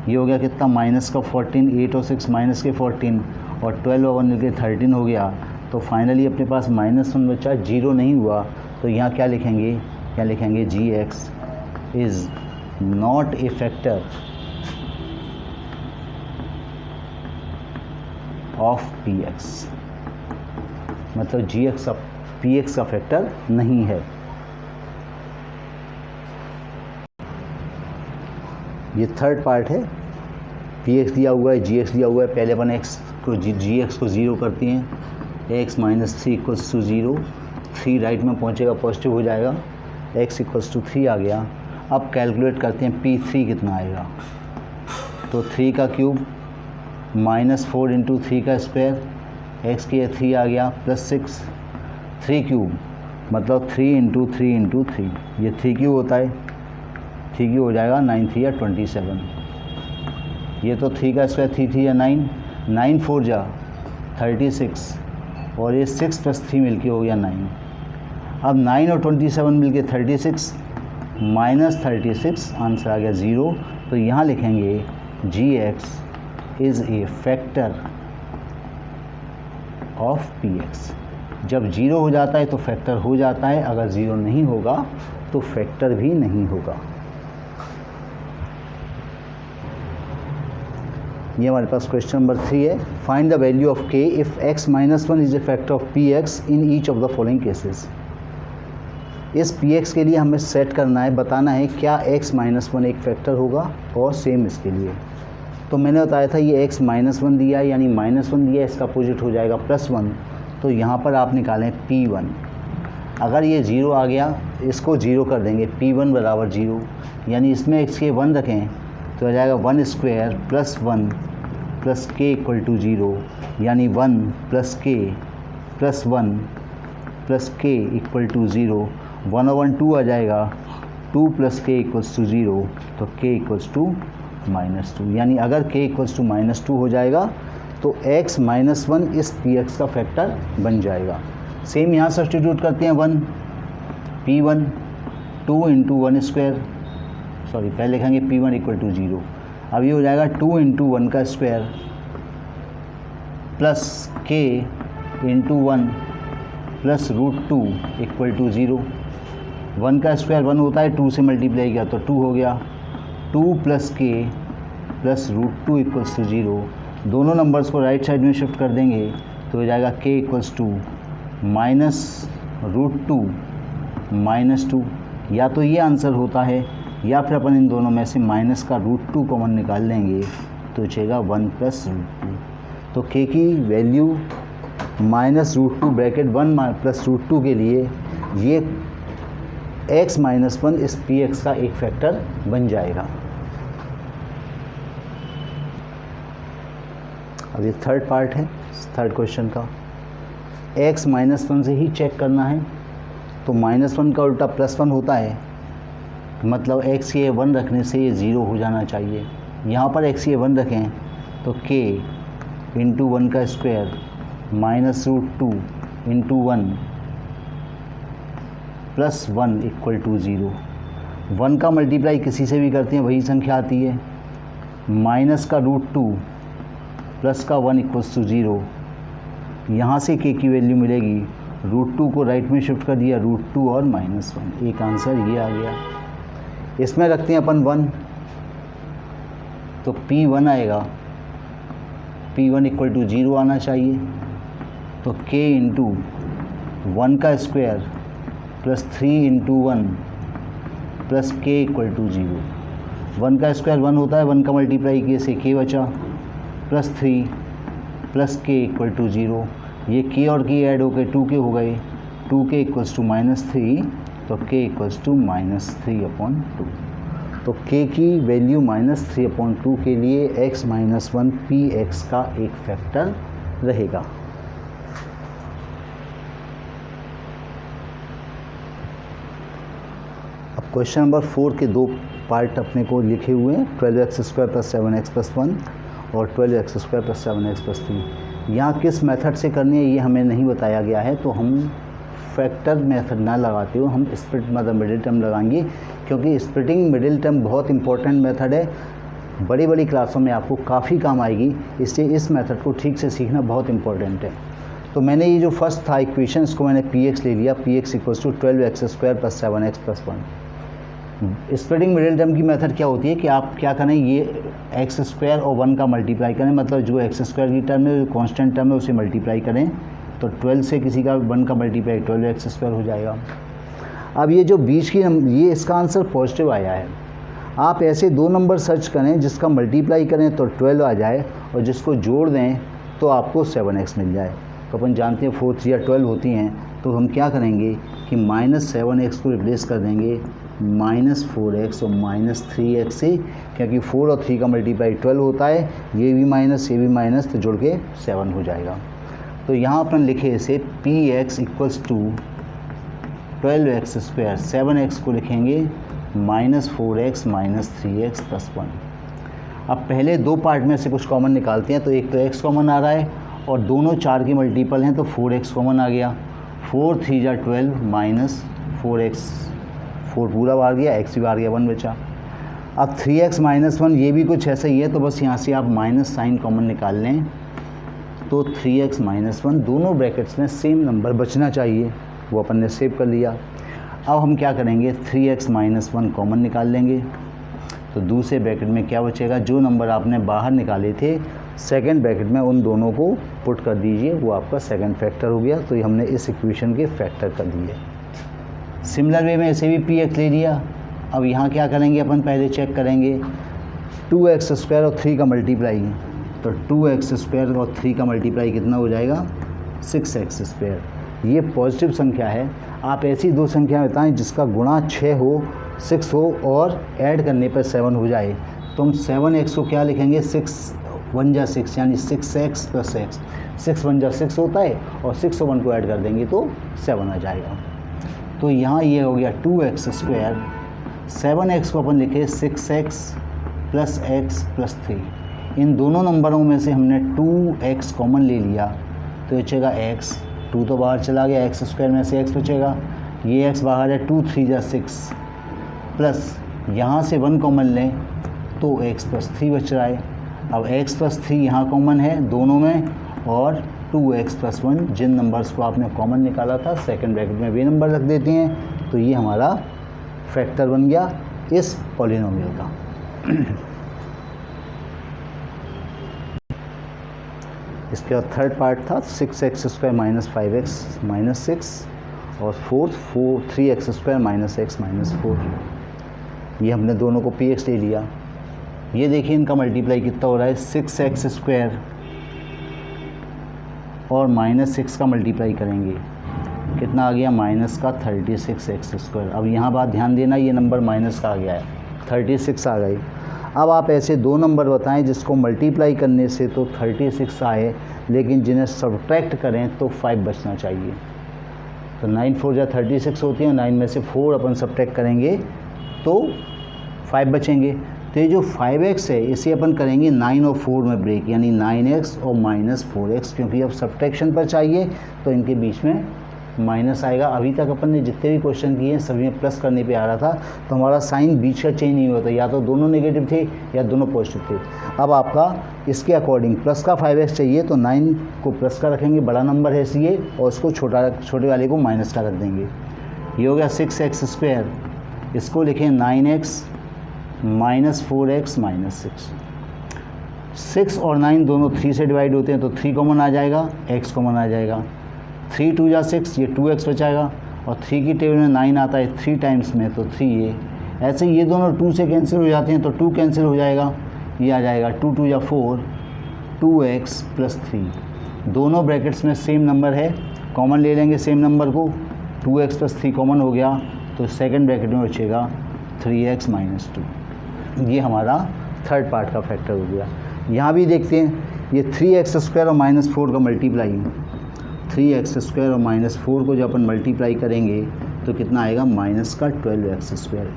ये हो गया कितना माइनस का 14, 8 और 6 माइनस के 14 और 12 और 1 मिलकर 13 हो गया, तो फाइनली अपने पास -1 बचा, 0 नहीं हुआ, तो यहाँ क्या लिखेंगे gx is not a factor of px, मतलब gx px का फैक्टर नहीं है। ये थर्ड पार्ट है, px दिया हुआ है, gx दिया हुआ है, पहले अपन gx को 0 करते हैं, x minus 3 equals to 0, 3 right में पहुंचेगा पॉजिटिव हो जाएगा, x इक्वल्स टू 3 आ गया। अब कैलकुलेट करते हैं p3 कितना आएगा, तो 3 का क्यूब -4 इंटू 3 का स्क्वायर, x के 3 आ गया प्लस 6, 3 क्यूब मतलब 3 इंटू 3 इंटू 3, ये 3 क्यूब होता है, 3 क्यूब हो जाएगा 9 3 या 27, ये तो 3 का स्क्वायर 3 3 या 9, 9 4 जा 36 और ये 6 प्लस 3 मिलके हो गया 9। अब 9 और 27 मिलके 36 -36, आंसर आ गया 0, तो यहाँ लिखेंगे gx is a factor of px। जब 0 हो जाता है तो फैक्टर हो जाता है, अगर 0 नहीं होगा तो फैक्टर भी नहीं होगा। ये हमारे पास क्वेश्चन नंबर 3 है। Find the value of k if x minus 1 is a factor of px in each of the following cases. इस px के लिए हमें सेट करना है, बताना है क्या x माइनस 1 एक फैक्टर होगा, और सेम इसके लिए। तो मैंने बताया था ये x माइनस 1 दिया यानी -1 दिया, इसका अपोजिट हो जाएगा +1। तो यहाँ पर आप निकालें p1। अगर ये 0 आ गया इसको 0 कर देंगे, p1 बराबर 0, यानी इसमें x के 1 रखें तो आ जाएगा 1 square plus 1 plus k equal to 0, यानी 1 plus k plus 1 plus k equal to 0। 1/2 आ जाएगा, 2 प्लस k इक्वल्स टू 0, तो k इक्वल्स टू -2। यानी अगर k इक्वल्स टू -2 हो जाएगा तो x माइनस 1 इस px का फैक्टर बन जाएगा। सेम यहाँ सब्स्टिट्यूट करते हैं, 1 p1 2 इंटू 1 स्क्वायर, सॉरी पहले लिखेंगे p1 इक्वल टू 0। अब ये हो जाएगा 2 इंटू 1 का square plus k into 1 plus √2 equal to 0। 1 का स्क्वायर 1 होता है, 2 से मल्टीप्लाई किया तो 2 हो गया, 2 plus k plus √2 equals to 0। दोनों नंबर्स को राइट साइड में शिफ्ट कर देंगे तो हो जाएगा k इक्वल्स टू माइनस √2 -2। या तो ये आंसर होता है या फिर अपन इन दोनों में से माइनस का √2 कॉमन निकाल लेंगे तो बचेगा 1 प्लस √2। तो k की वैल्यू -√2 ब्रैकेट 1 प्लस √2 के लिए ये x माइनस 1 इस px का एक फैक्टर बन जाएगा। अब ये थर्ड पार्ट है थर्ड क्वेश्चन का। x माइनस 1 से ही चेक करना है, तो -1 का उल्टा +1 होता है, मतलब x ये 1 रखने से ये 0 हो जाना चाहिए। यहाँ पर x ये 1 रखें तो k इंटू 1 का square minus √2 into 1 plus 1 equal to 0। 1 का मल्टीप्लाई किसी से भी करते हैं वही संख्या आती है, माइनस का √2 प्लस का 1 इक्वल्स टू 0। यहाँ से k की वैल्यू मिलेगी, √2 को राइट में शिफ्ट कर दिया, √2 और -1, एक आंसर ये आ गया। इसमें रखते हैं अपन 1, तो p1 आएगा, p1 इक्वल टू 0 आना चाहिए, तो k इंटू 1 का square plus 3 into 1 plus k equal to 0। 1 का स्क्वायर 1 होता है, 1 का मल्टीप्लाई किए से k बचा, plus 3 plus k equal to 0। ये k और k ऐड होकर 2k हो गए, 2k इक्वल्स टू -3, तो k इक्वल्स टू -3/2। तो k की वैल्यू -3/2 के लिए x माइनस 1 px का एक फैक्टर रहेगा। अब क्वेश्चन नंबर 4 के दो पार्ट अपने को लिखे हुए हैं, 12x² + 7x + 1 और 12x² + 7x + 3। यहाँ किस मेथड से करनी है ये हमें नहीं बताया गया है, तो हम फैक्टर मेथड ना लगाते हुए हम स्प्लिट मतलब मिडिल टर्म लगाएंगे, क्योंकि स्प्लिटिंग मिडिल टर्म बहुत इंपॉर्टेंट मेथड है, बड़ी बड़ी क्लासों में आपको काफ़ी काम आएगी, इसलिए इस मेथड को ठीक से सीखना बहुत इंपॉर्टेंट है। तो मैंने ये जो फर्स्ट था इक्वेशन, इसको मैंने px ले लिया, px equals to 12x² + 7x + 1। Splitting middle term की मेथड क्या होती है कि आप क्या करें, ये x² और 1 का मल्टीप्लाई करें, मतलब जो x² की टर्म है, जो कांस्टेंट टर्म है उसे मल्टीप्लाई करें, तो 12 से किसी का 1 का मल्टीप्लाई 12x² हो जाएगा। अब ये जो बीच की ये इसका आंसर पॉजिटिव आया है। आप ऐसे दो नंबर सर्च करें जिसका मल्टीप्लाई करें तो 12 आ जाए और जिसको जोड़ दें तो आपको 7x मिल जाए। तो अपन जानते हैं 4 3 12 होती हैं, तो हम क्या करेंगे कि -7x को रिप्लेस कर देंगे -4x और -3x से, क्योंकि 4 और 3 का मल्टीप्लाई 12 होता है, ये भी माइनस ये भी माइनस, तो जुड़ के 7 हो जाएगा। तो यहाँ अपन लिखे इसे px equals to 12x², 7x को लिखेंगे -4x -3x + 1। अब पहले दो पार्ट में से कुछ कॉमन निकालते हैं, तो एक तो x कॉमन आ रहा है और दोनों 4 के मल्टीपल हैं, तो 4x कॉमन आ गया, 4 3 = 12 -4x, 4 पूरा बाहर गया, x भी बाहर गया, 1 बचा। अब 3x - 1 ये भी कुछ ऐसा ही है, तो बस यहाँ से आप माइनस साइन कॉमन निकाल लें, तो 3x - 1 दोनों ब्रैकेट्स में सेम नंबर बचना चाहिए, वो अपन ने सेव कर लिया। अब हम क्या करेंगे, 3x - 1 कॉमन निकाल लेंगे, तो दूसरे ब्रैकेट में क्या बचेगा, जो नंबर आपने बाहर निकाले थे सेकंड ब्रैकेट में उन दोनों को पुट कर दीजिए, वो आपका सेकंड फैक्टर हो गया। तो ये हमने इस इक्वेशन के फैक्टर कर दिए। सिमिलर वे में ऐसे भी पी एक्स ले लिया। अब यहाँ क्या करेंगे, अपन पहले चेक करेंगे 2x² और 3 का मल्टीप्लाई, तो 2x² और 3 का मल्टीप्लाई कितना हो जाएगा 6x²। ये पॉजिटिव संख्या है। आप ऐसी दो संख्या बताएं जिसका गुणा 6 हो, 6 हो और ऐड करने पर 7 हो जाए। तो हम 7x को क्या लिखेंगे, 6 1 जा 6 यानी 6x + x, 6 1 जा 6 होता है और 6 और 1 को ऐड कर देंगे तो 7 आ जाएगा। तो यहाँ ये हो गया 2x²। 7x को अपन लिखे 6x + x + 3। इन दोनों नंबरों में से हमने 2x कॉमन ले लिया तो बचेगा x, 2 तो बाहर चला गया, x² में से x बचेगा, ये x बाहर है, 2 3 जा 6 प्लस यहाँ से 1 कॉमन लें तो x + 3 बच रहा है। अब x + 3 यहाँ कॉमन है दोनों में, और 2x + 1 जिन नंबर्स को आपने कॉमन निकाला था सेकंड ब्रैकेट में वे नंबर रख देते हैं। तो ये हमारा फैक्टर बन गया इस पॉलिनोमियल का। इसके बाद थर्ड पार्ट था 6x² - 5x - 6 और फोर्थ 3x² - x - 4। ये हमने दोनों को px ले लिया। ये देखिए इनका मल्टीप्लाई कितना हो रहा है, 6x² और -6 का मल्टीप्लाई करेंगे कितना आ गया, -36x²। अब यहाँ बात ध्यान देना, ये नंबर माइनस का आ गया है, 36 आ गई। अब आप ऐसे दो नंबर बताएं जिसको मल्टीप्लाई करने से तो 36 आए लेकिन जिन्हें सब्ट्रैक्ट करें तो 5 बचना चाहिए। तो 9 4 जा 36 होती है, 9 में से 4 अपन सब्ट्रैक्ट करेंगे तो 5 बचेंगे। तो ये जो 5x है इसे अपन करेंगे 9 और 4 में ब्रेक, यानी 9x और -4x, क्योंकि अब सब्ट्रैक्शन पर चाहिए तो इनके बीच में माइनस आएगा। अभी तक अपन ने जितने भी क्वेश्चन किए हैं सभी में प्लस करने पे आ रहा था, तो हमारा साइन बीच का चेंज नहीं होता, या तो दोनों नेगेटिव थे या दोनों पॉजिटिव थे। अब आपका इसके अकॉर्डिंग प्लस का 5x चाहिए तो 9 को प्लस का रखेंगे, बड़ा नंबर है इसलिए, और उसको छोटे वाले को माइनस का रख देंगे। ये हो गया 6x², इसको लिखें 9x -4x -6। 6 और 9 दोनों 3 से डिवाइड होते हैं तो 3 कॉमन आ जाएगा, x कॉमन आ जाएगा, 3 2 जा 6, ये 2x बचाएगा, और 3 की टेबल में 9 आता है 3 टाइम्स में तो 3 ये। ऐसे ये दोनों 2 से कैंसिल हो जाते हैं तो 2 कैंसिल हो जाएगा, ये आ जाएगा 2 2 जा 4, 2x + 3। दोनों ब्रैकेट्स में सेम नंबर है, कॉमन ले लेंगे सेम नंबर को, 2x + 3 कॉमन हो गया तो सेकंड ब्रैकेट में बचेगा 3x - 2। ये हमारा थर्ड पार्ट का फैक्टर हो गया। यहाँ भी देखते हैं ये 3x² और -4 का मल्टीप्लाई, 3x² और -4 को जब अपन मल्टीप्लाई करेंगे तो कितना आएगा, -12x²।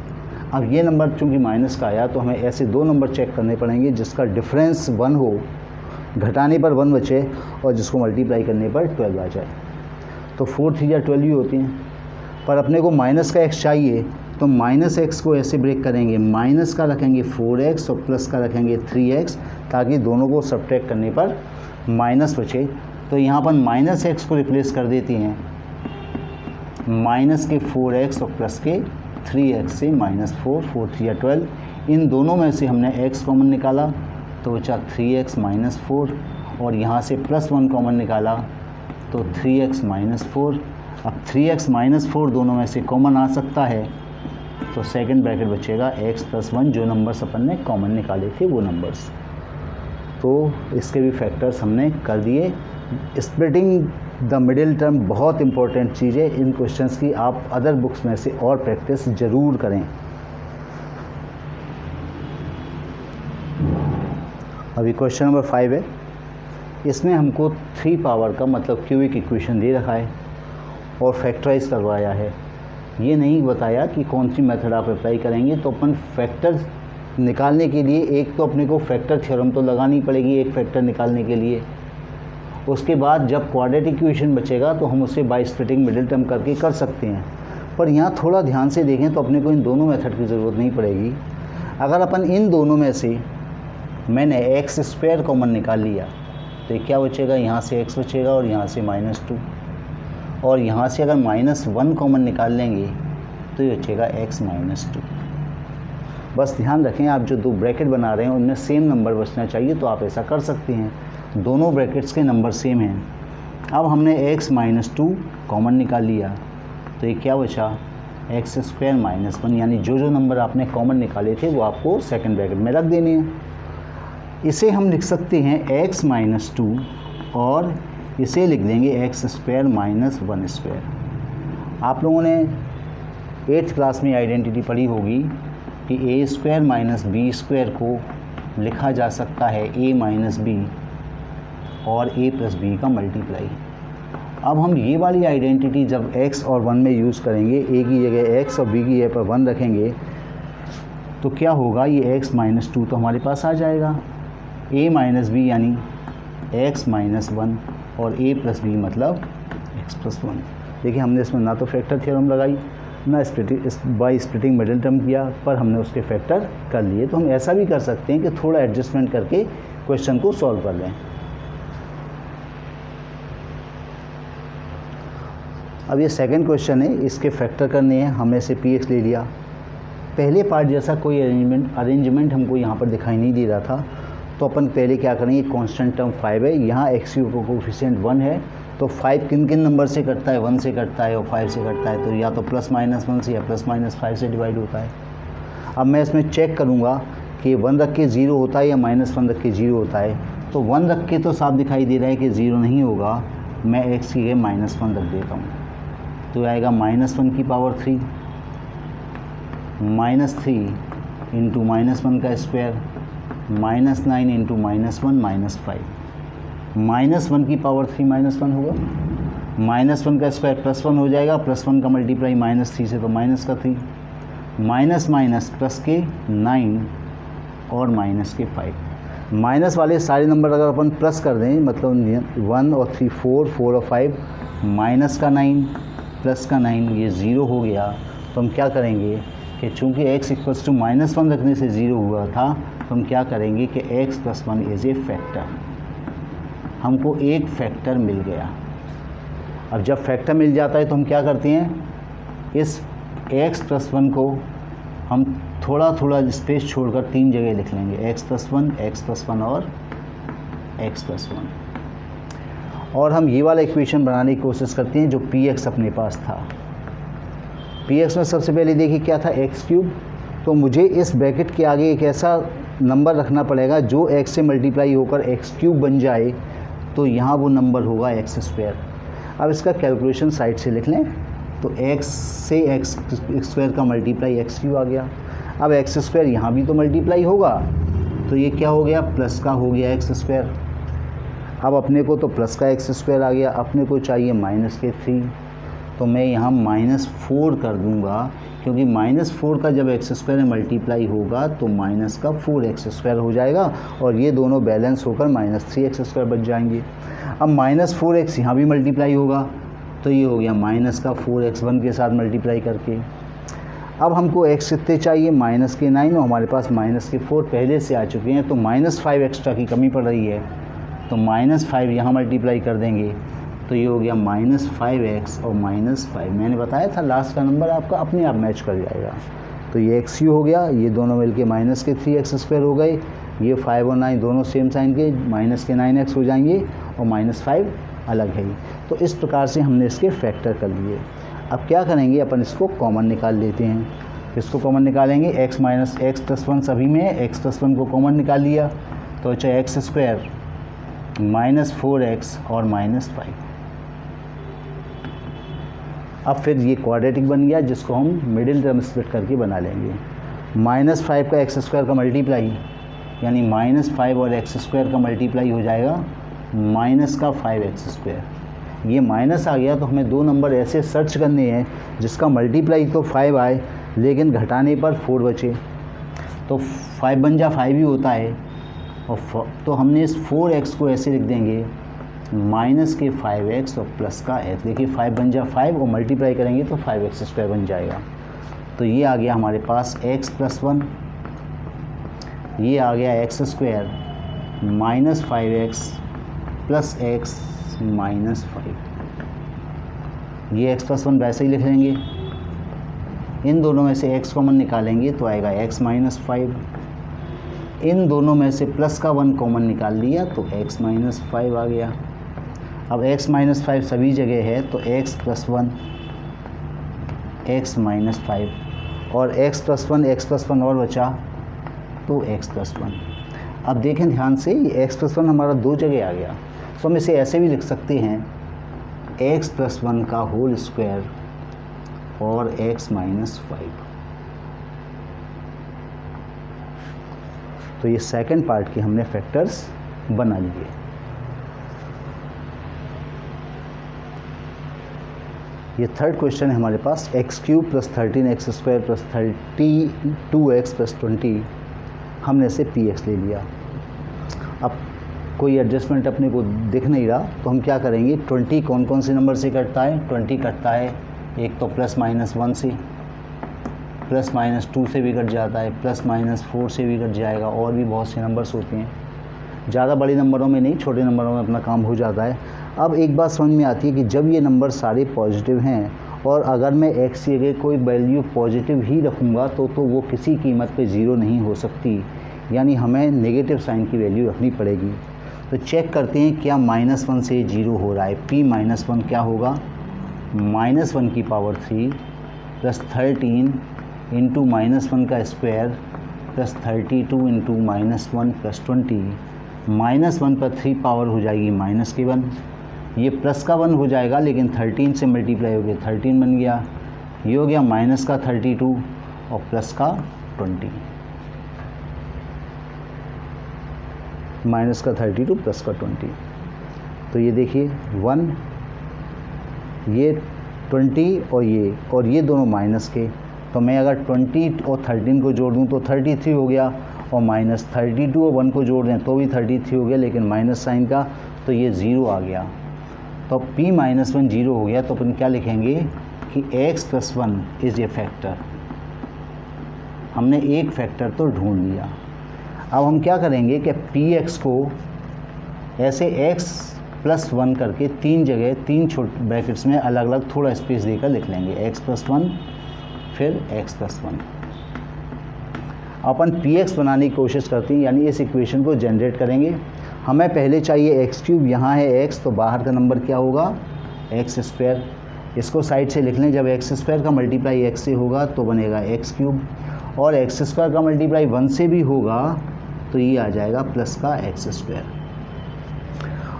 अब ये नंबर चूँकि माइनस का आया तो हमें ऐसे दो नंबर चेक करने पड़ेंगे जिसका डिफरेंस 1 हो, घटाने पर 1 बचे और जिसको मल्टीप्लाई करने पर 12 आ जाए। तो 4 3 जा 12 ही होती हैं, पर अपने को माइनस का x चाहिए तो -x को ऐसे ब्रेक करेंगे, माइनस का रखेंगे 4x और प्लस का रखेंगे 3x, ताकि दोनों को सब्ट्रैक्ट करने पर माइनस बचे। तो यहाँ पर -x को रिप्लेस कर देती हैं माइनस के 4x और प्लस के 3x से, -4 4 3 या 12। इन दोनों में से हमने x कॉमन निकाला तो बचा 3x - 4, और यहाँ से +1 कॉमन निकाला तो 3x - 4। अब 3x - 4 दोनों में से कॉमन आ सकता है तो सेकंड ब्रैकेट बचेगा x + 1, जो नंबर्स अपन ने कॉमन निकाले थे वो नंबर्स। तो इसके भी फैक्टर्स हमने कर दिए। स्प्लिटिंग द मिडिल टर्म बहुत इंपॉर्टेंट चीज़ है, इन क्वेश्चंस की आप अदर बुक्स में से और प्रैक्टिस ज़रूर करें। अभी क्वेश्चन नंबर 5 है, इसमें हमको 3 पावर का मतलब क्यूबिक इक्वेशन दे रखा है और फैक्टराइज करवाया है। ये नहीं बताया कि कौन सी मेथड आप अप्लाई करेंगे। तो अपन फैक्टर निकालने के लिए एक तो अपने को फैक्टर थ्योरम तो लगानी पड़ेगी एक फैक्टर निकालने के लिए। उसके बाद जब क्वाड्रेटिक इक्वेशन बचेगा तो हम उसे बाय स्प्लिटिंग मिडिल टर्म करके कर सकते हैं। पर यहाँ थोड़ा ध्यान से देखें तो अपने को इन दोनों मेथड की ज़रूरत नहीं पड़ेगी। अगर अपन इन दोनों में से मैंने x² कॉमन निकाल लिया तो क्या बचेगा, यहाँ से x बचेगा और यहाँ से -2, और यहाँ से अगर -1 कॉमन निकाल लेंगे तो ये बचेगा x - 2। बस ध्यान रखें आप जो 2 ब्रैकेट बना रहे हैं उनमें सेम नंबर बचना चाहिए, तो आप ऐसा कर सकते हैं। दोनों ब्रैकेट्स के नंबर सेम हैं। अब हमने x - 2 कॉमन निकाल लिया, तो ये क्या बचा, x² - 1, यानी जो नंबर आपने कॉमन निकाले थे वो आपको सेकंड ब्रैकेट में रख देने हैं। इसे हम लिख सकते हैं x - 2 और इसे लिख देंगे x² - 1²। आप लोगों ने 8th क्लास में आइडेंटिटी पढ़ी होगी कि a² - b² को लिखा जा सकता है a - b और a + b का मल्टीप्लाई। अब हम ये वाली आइडेंटिटी जब x और 1 में यूज़ करेंगे, a की जगह x और b की जगह पर 1 रखेंगे, तो क्या होगा, ये x - 2 तो हमारे पास आ जाएगा, a - b यानी x - 1 और a + b मतलब x + 1। देखिए हमने इसमें ना तो फैक्टर थ्योरम लगाई ना बाई स्प्लिटिंग मिडिल टर्म किया, पर हमने उसके फैक्टर कर लिए। तो हम ऐसा भी कर सकते हैं कि थोड़ा एडजस्टमेंट करके क्वेश्चन को सॉल्व कर लें। अब ये सेकंड क्वेश्चन है, इसके फैक्टर करने हैं। हमने से px ले लिया। पहले पार्ट जैसा कोई अरेंजमेंट हमको यहाँ पर दिखाई नहीं दे रहा था, तो अपन पहले क्या करेंगे, कांस्टेंट टर्म 5 है, यहाँ x³ का कोफिशिएंट 1 है, तो 5 किन किन नंबर से कटता है, 1 से कटता है और 5 से कटता है, तो या तो +-1 से या +-5 से डिवाइड होता है। अब मैं इसमें चेक करूँगा कि 1 रख के 0 होता है या -1 रख के 0 होता है। तो 1 रख के तो साफ दिखाई दे रहा है कि 0 नहीं होगा, मैं x की जगह -1 रख देता हूँ, तो आएगा -1 की पावर 3 -3 इंटू -1 का स्क्वायर -9 इंटू -1 -5 -1 की पावर 3 -1 होगा, -1 का स्क्वायर +1 हो जाएगा, +1 का मल्टीप्लाई -3 से तो माइनस का 3, माइनस माइनस प्लस के 9 और माइनस के 5। माइनस वाले सारे नंबर अगर अपन प्लस कर दें, मतलब 1 और 3 4 और 5, माइनस का 9 प्लस का 9 ये 0 हो गया। तो हम क्या करेंगे कि चूँकि x = -1 रखने से 0 हुआ था, तो हम क्या करेंगे कि x + 1 इज़ ए फैक्टर, हमको एक फैक्टर मिल गया। अब जब फैक्टर मिल जाता है तो हम क्या करते हैं, इस x + 1 को हम थोड़ा थोड़ा स्पेस छोड़कर 3 जगह लिख लेंगे, x + 1 x + 1 और x + 1। और हम ये वाला इक्वेशन बनाने की कोशिश करते हैं जो px अपने पास था। px में सबसे पहले देखिए क्या था, x³। तो मुझे इस ब्रैकेट के आगे एक ऐसा नंबर रखना पड़ेगा जो x से मल्टीप्लाई होकर x³ बन जाए, तो यहाँ वो नंबर होगा x²। अब इसका कैलकुलेशन साइड से लिख लें, तो x से x² का मल्टीप्लाई x³ आ गया। अब x² यहाँ भी तो मल्टीप्लाई होगा, तो ये क्या हो गया, प्लस का हो गया x²। अब अपने को तो प्लस का x² आ गया, अपने को चाहिए -3, तो मैं यहाँ -4 कर दूँगा, क्योंकि -4 का जब x² में मल्टीप्लाई होगा तो माइनस का 4x² हो जाएगा और ये दोनों बैलेंस होकर -3x² बच जाएंगे। अब -4x यहाँ भी मल्टीप्लाई होगा, तो ये हो गया माइनस का 4x 1 के साथ मल्टीप्लाई करके। अब हमको x कितने चाहिए, -9, और हमारे पास -4 पहले से आ चुके हैं, तो -5 एक्स्ट्रा की कमी पड़ रही है, तो -5 यहाँ मल्टीप्लाई कर देंगे, तो ये हो गया -5x और -5। मैंने बताया था लास्ट का नंबर आपका अपने आप मैच कर जाएगा। तो ये x हो गया, ये दोनों मिलके -3x² हो गए, ये 5 और 9 दोनों सेम साइन के -9x हो जाएंगे और -5 अलग है। तो इस प्रकार से हमने इसके फैक्टर कर लिए। अब क्या करेंगे, अपन इसको कॉमन निकाल लेते हैं। इसको कॉमन निकालेंगे, x + 1 सभी में है, x + 1 को कॉमन निकाल लिया, तो अच्छा x² -4x और -5। अब फिर ये क्वाड्रेटिक बन गया, जिसको हम मिडिल टर्म स्प्लिट करके बना लेंगे। -5 का x² का मल्टीप्लाई, यानी -5 और x² का मल्टीप्लाई हो जाएगा माइनस का 5x²। ये माइनस आ गया, तो हमें 2 नंबर ऐसे सर्च करने हैं जिसका मल्टीप्लाई तो 5 आए लेकिन घटाने पर 4 बचे, तो 5 बन जा 5 ही होता है, और तो हमने इस 4x को ऐसे लिख देंगे माइनस के 5x और प्लस का x। देखिए 5 बन जा 5 और मल्टीप्लाई करेंगे तो 5x² बन जाएगा। तो ये आ गया हमारे पास x + 1, ये आ गया x² -5x प्लस x -5। ये x + 1 वैसे ही लिख लेंगे, इन दोनों में से x कॉमन निकालेंगे तो आएगा x माइनस 5। इन दोनों में से प्लस का 1 कॉमन निकाल लिया तो x माइनस 5 आ गया। अब x माइनस 5 सभी जगह है तो x प्लस 1 x माइनस 5 और x प्लस 1 और बचा तो x प्लस 1। अब देखें ध्यान से, ये x प्लस 1 हमारा दो जगह आ गया, तो हम इसे ऐसे भी लिख सकते हैं x प्लस 1 का होल स्क्वायर और x माइनस 5। तो ये सेकंड पार्ट के हमने फैक्टर्स बना लिए। ये थर्ड क्वेश्चन है हमारे पास, x³ plus 13x² plus 32x plus 20, हमने इसे px ले लिया। अब कोई एडजस्टमेंट अपने को दिख नहीं रहा तो हम क्या करेंगे, 20 कौन कौन से नंबर से कटता है, 20 कटता है एक तो प्लस माइनस 1 से, प्लस माइनस 2 से भी कट जाता है, प्लस माइनस 4 से भी कट जाएगा, और भी बहुत से नंबर्स होते हैं। ज़्यादा बड़े नंबरों में नहीं, छोटे नंबरों में अपना काम हो जाता है। अब एक बात समझ में आती है कि जब ये नंबर सारे पॉजिटिव हैं और अगर मैं x की जगह कोई वैल्यू पॉजिटिव ही रखूँगा तो वो किसी कीमत पे ज़ीरो नहीं हो सकती, यानी हमें नेगेटिव साइन की वैल्यू रखनी पड़ेगी। तो चेक करते हैं क्या -1 से 0 हो रहा है। p-1 क्या होगा, -1 की पावर 3 प्लस 13 इंटू -1 का स्क्वायर प्लस 32 इंटू -1 प्लस 20। -1 पर 3 पावर हो जाएगी -1, ये प्लस का 1 हो जाएगा लेकिन 13 से मल्टीप्लाई हो गया 13 बन गया, ये हो गया माइनस का 32 और प्लस का 20, माइनस का 32 प्लस का 20। तो ये देखिए 1, ये 20 और ये दोनों माइनस के, तो मैं अगर 20 और 13 को जोड़ दूँ तो 33 हो गया, और माइनस 32 और 1 को जोड़ दें तो भी 33 हो गया, लेकिन माइनस साइन का तो ये 0 आ गया। तो p-1 0 हो गया, तो अपन क्या लिखेंगे कि x plus 1 is a factor. हमने एक फैक्टर तो ढूंढ लिया। अब हम क्या करेंगे कि px को ऐसे x प्लस 1 करके तीन जगह, तीन छोटे ब्रैकेट्स में अलग अलग थोड़ा स्पेस देकर लिख लेंगे, x प्लस 1 फिर x प्लस 1। अपन px बनाने की कोशिश करते हैं, यानी इस इक्वेशन को जनरेट करेंगे। हमें पहले चाहिए x³, यहाँ है x, तो बाहर का नंबर क्या होगा x²। इसको साइड से लिख लें, जब x² का मल्टीप्लाई x से होगा तो बनेगा x³, और x² का मल्टीप्लाई 1 से भी होगा तो ये आ जाएगा प्लस का x²।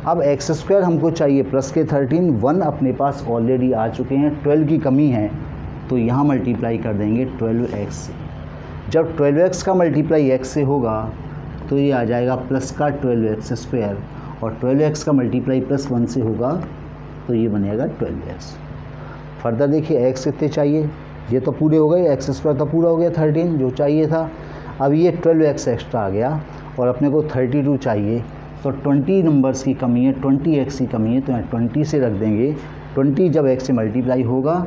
अब x² हमको चाहिए प्लस के 13, 1 अपने पास ऑलरेडी आ चुके हैं, 12 की कमी है तो यहाँ मल्टीप्लाई कर देंगे 12x से। जब 12x का मल्टीप्लाई x से होगा तो ये आ जाएगा प्लस का 12x², और 12x का मल्टीप्लाई प्लस 1 से होगा तो ये बनेगा 12x। फर्दर देखिए x कितने चाहिए, ये तो पूरे हो गए, x² तो पूरा हो गया 13 जो चाहिए था। अब ये 12x एक्स्ट्रा आ गया और अपने को 32 चाहिए, तो 20 नंबर्स की कमी है, 20x की कमी है, तो यहाँ 20 से रख देंगे। 20 जब x से मल्टीप्लाई होगा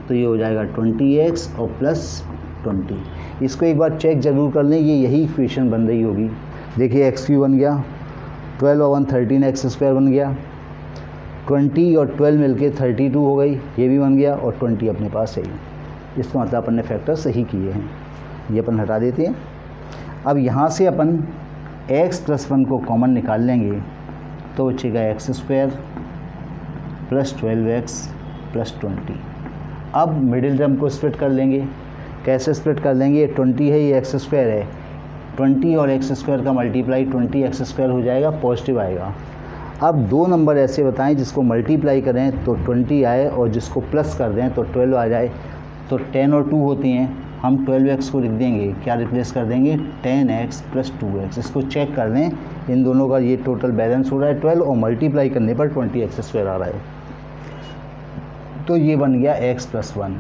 तो ये हो जाएगा 20x और प्लस 20। इसको एक बार चेक ज़रूर कर लें, ये यही इक्वेशन बन रही होगी। देखिए x³ बन गया, 12 और 1 13x² बन गया, 20 और 12 मिलके 32 हो गई, ये भी बन गया, और 20 अपने पास है। इसका मतलब अपन ने फैक्टर सही किए हैं, ये अपन हटा देते हैं। अब यहाँ से अपन x प्लस 1 को कॉमन निकाल लेंगे तो बचेगा x² प्लस 12x प्लस 20। अब मिडिल टर्म को स्प्लिट कर लेंगे। कैसे स्प्लिट कर लेंगे, ये 20 है, ये x² है, 20 और x² का मल्टीप्लाई 20x² हो जाएगा, पॉजिटिव आएगा। अब दो नंबर ऐसे बताएं जिसको मल्टीप्लाई करें तो 20 आए और जिसको प्लस कर दें तो 12 आ जाए। तो 10 और 2 होती हैं, हम 12x को लिख देंगे, क्या रिप्लेस कर देंगे 10x प्लस 2x। इसको चेक कर लें, इन दोनों का ये टोटल बैलेंस हो रहा है 12 और मल्टीप्लाई करने पर 20x² आ रहा है। तो ये बन गया x प्लस 1,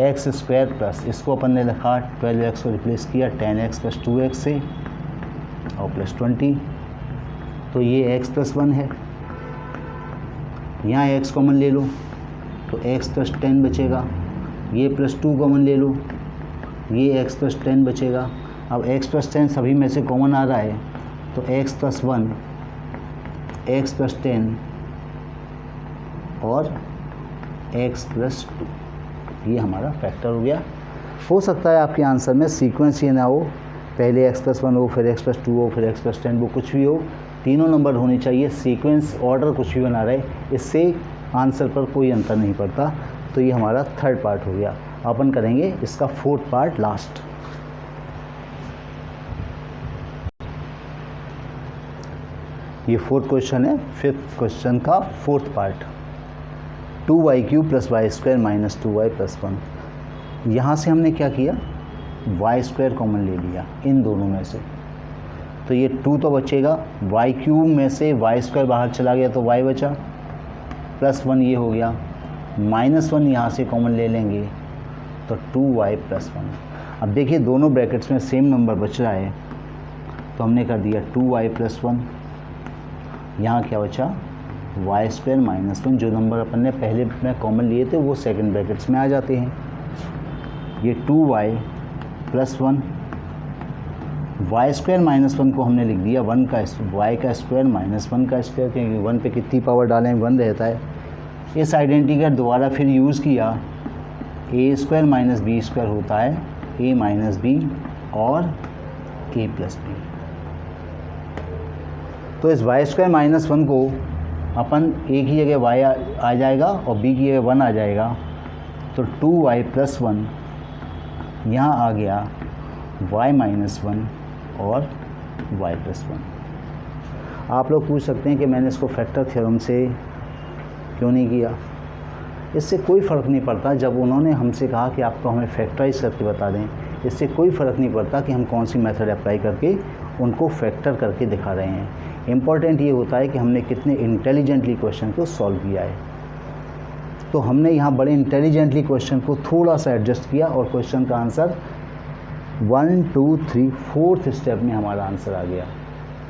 x² प्लस, इसको अपन ने लिखा 12x को रिप्लेस किया 10x प्लस 2x से और प्लस 20, तो ये x प्लस 1 है। यहाँ x कॉमन ले लो तो x प्लस 10 बचेगा, ये प्लस 2 कॉमन ले लो, ये x प्लस 10 बचेगा। अब x प्लस 10 सभी में से कॉमन आ रहा है तो x प्लस 1, x प्लस 10 और x प्लस 2। ये हमारा फैक्टर हो गया। हो सकता है आपके आंसर में सीक्वेंस ये ना हो, पहले x+1 हो, फिर x+2 हो, फिर x+10 हो, कुछ भी हो, तीनों नंबर होने चाहिए। सीक्वेंस ऑर्डर कुछ भी बना रहे, इससे आंसर पर कोई अंतर नहीं पड़ता। तो ये हमारा थर्ड पार्ट हो गया। अपन करेंगे इसका फोर्थ पार्ट लास्ट। ये फोर्थ क्वेश्चन है, फिफ्थ क्वेश्चन का fourth part. 2y³ + y² - 2y + 1। यहाँ से हमने क्या किया, y² कॉमन ले लिया इन दोनों में से, तो ये 2 तो बचेगा, y³ में से y² बाहर चला गया तो y बचा, +1 ये हो गया, -1 यहाँ से कॉमन ले लेंगे तो 2y + 1। अब देखिए दोनों ब्रैकेट्स में सेम नंबर बच रहा है, तो हमने कर दिया 2y + 1। यहाँ क्या बचा, y² - 1। जो नंबर अपन ने पहले में कॉमन लिए थे वो सेकंड ब्रैकेट्स में आ जाते हैं। ये 2y + 1, y² - 1 को हमने लिख दिया y² - 1 का स्क्वायर, क्योंकि 1 पे कितनी पावर डालें 1 रहता है। इस आइडेंटिटी का दोबारा फिर यूज़ किया, a² - b² होता है a - b और a + b। तो इस y² - 1 को अपन a की जगह y आ जाएगा और b की जगह 1 आ जाएगा, तो 2y + 1 यहाँ आ गया y - 1 और y + 1। आप लोग पूछ सकते हैं कि मैंने इसको फैक्टर थ्योरम से क्यों नहीं किया। इससे कोई फ़र्क नहीं पड़ता, जब उन्होंने हमसे कहा कि आपको हमें फैक्टराइज करके बता दें, इससे कोई फ़र्क नहीं पड़ता कि हम कौन सी मेथड अप्लाई करके उनको फैक्टर करके दिखा रहे हैं। इम्पॉर्टेंट ये होता है कि हमने कितने इंटेलिजेंटली क्वेश्चन को सॉल्व किया है। तो हमने यहाँ बड़े इंटेलिजेंटली क्वेश्चन को थोड़ा सा एडजस्ट किया और क्वेश्चन का आंसर 1 2 3 4th स्टेप में हमारा आंसर आ गया।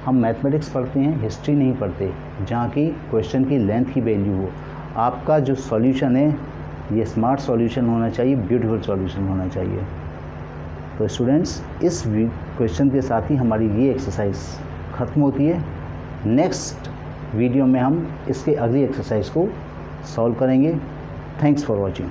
हम मैथमेटिक्स पढ़ते हैं, हिस्ट्री नहीं पढ़ते, जहाँ की क्वेश्चन की लेंथ की वैल्यू हो। आपका जो सॉल्यूशन है ये स्मार्ट सॉल्यूशन होना चाहिए, ब्यूटीफुल सॉल्यूशन होना चाहिए। तो स्टूडेंट्स, इस क्वेश्चन के साथ ही हमारी ये एक्सरसाइज ख़त्म होती है। नेक्स्ट वीडियो में हम इसके अगली एक्सरसाइज को सॉल्व करेंगे। Thanks for watching.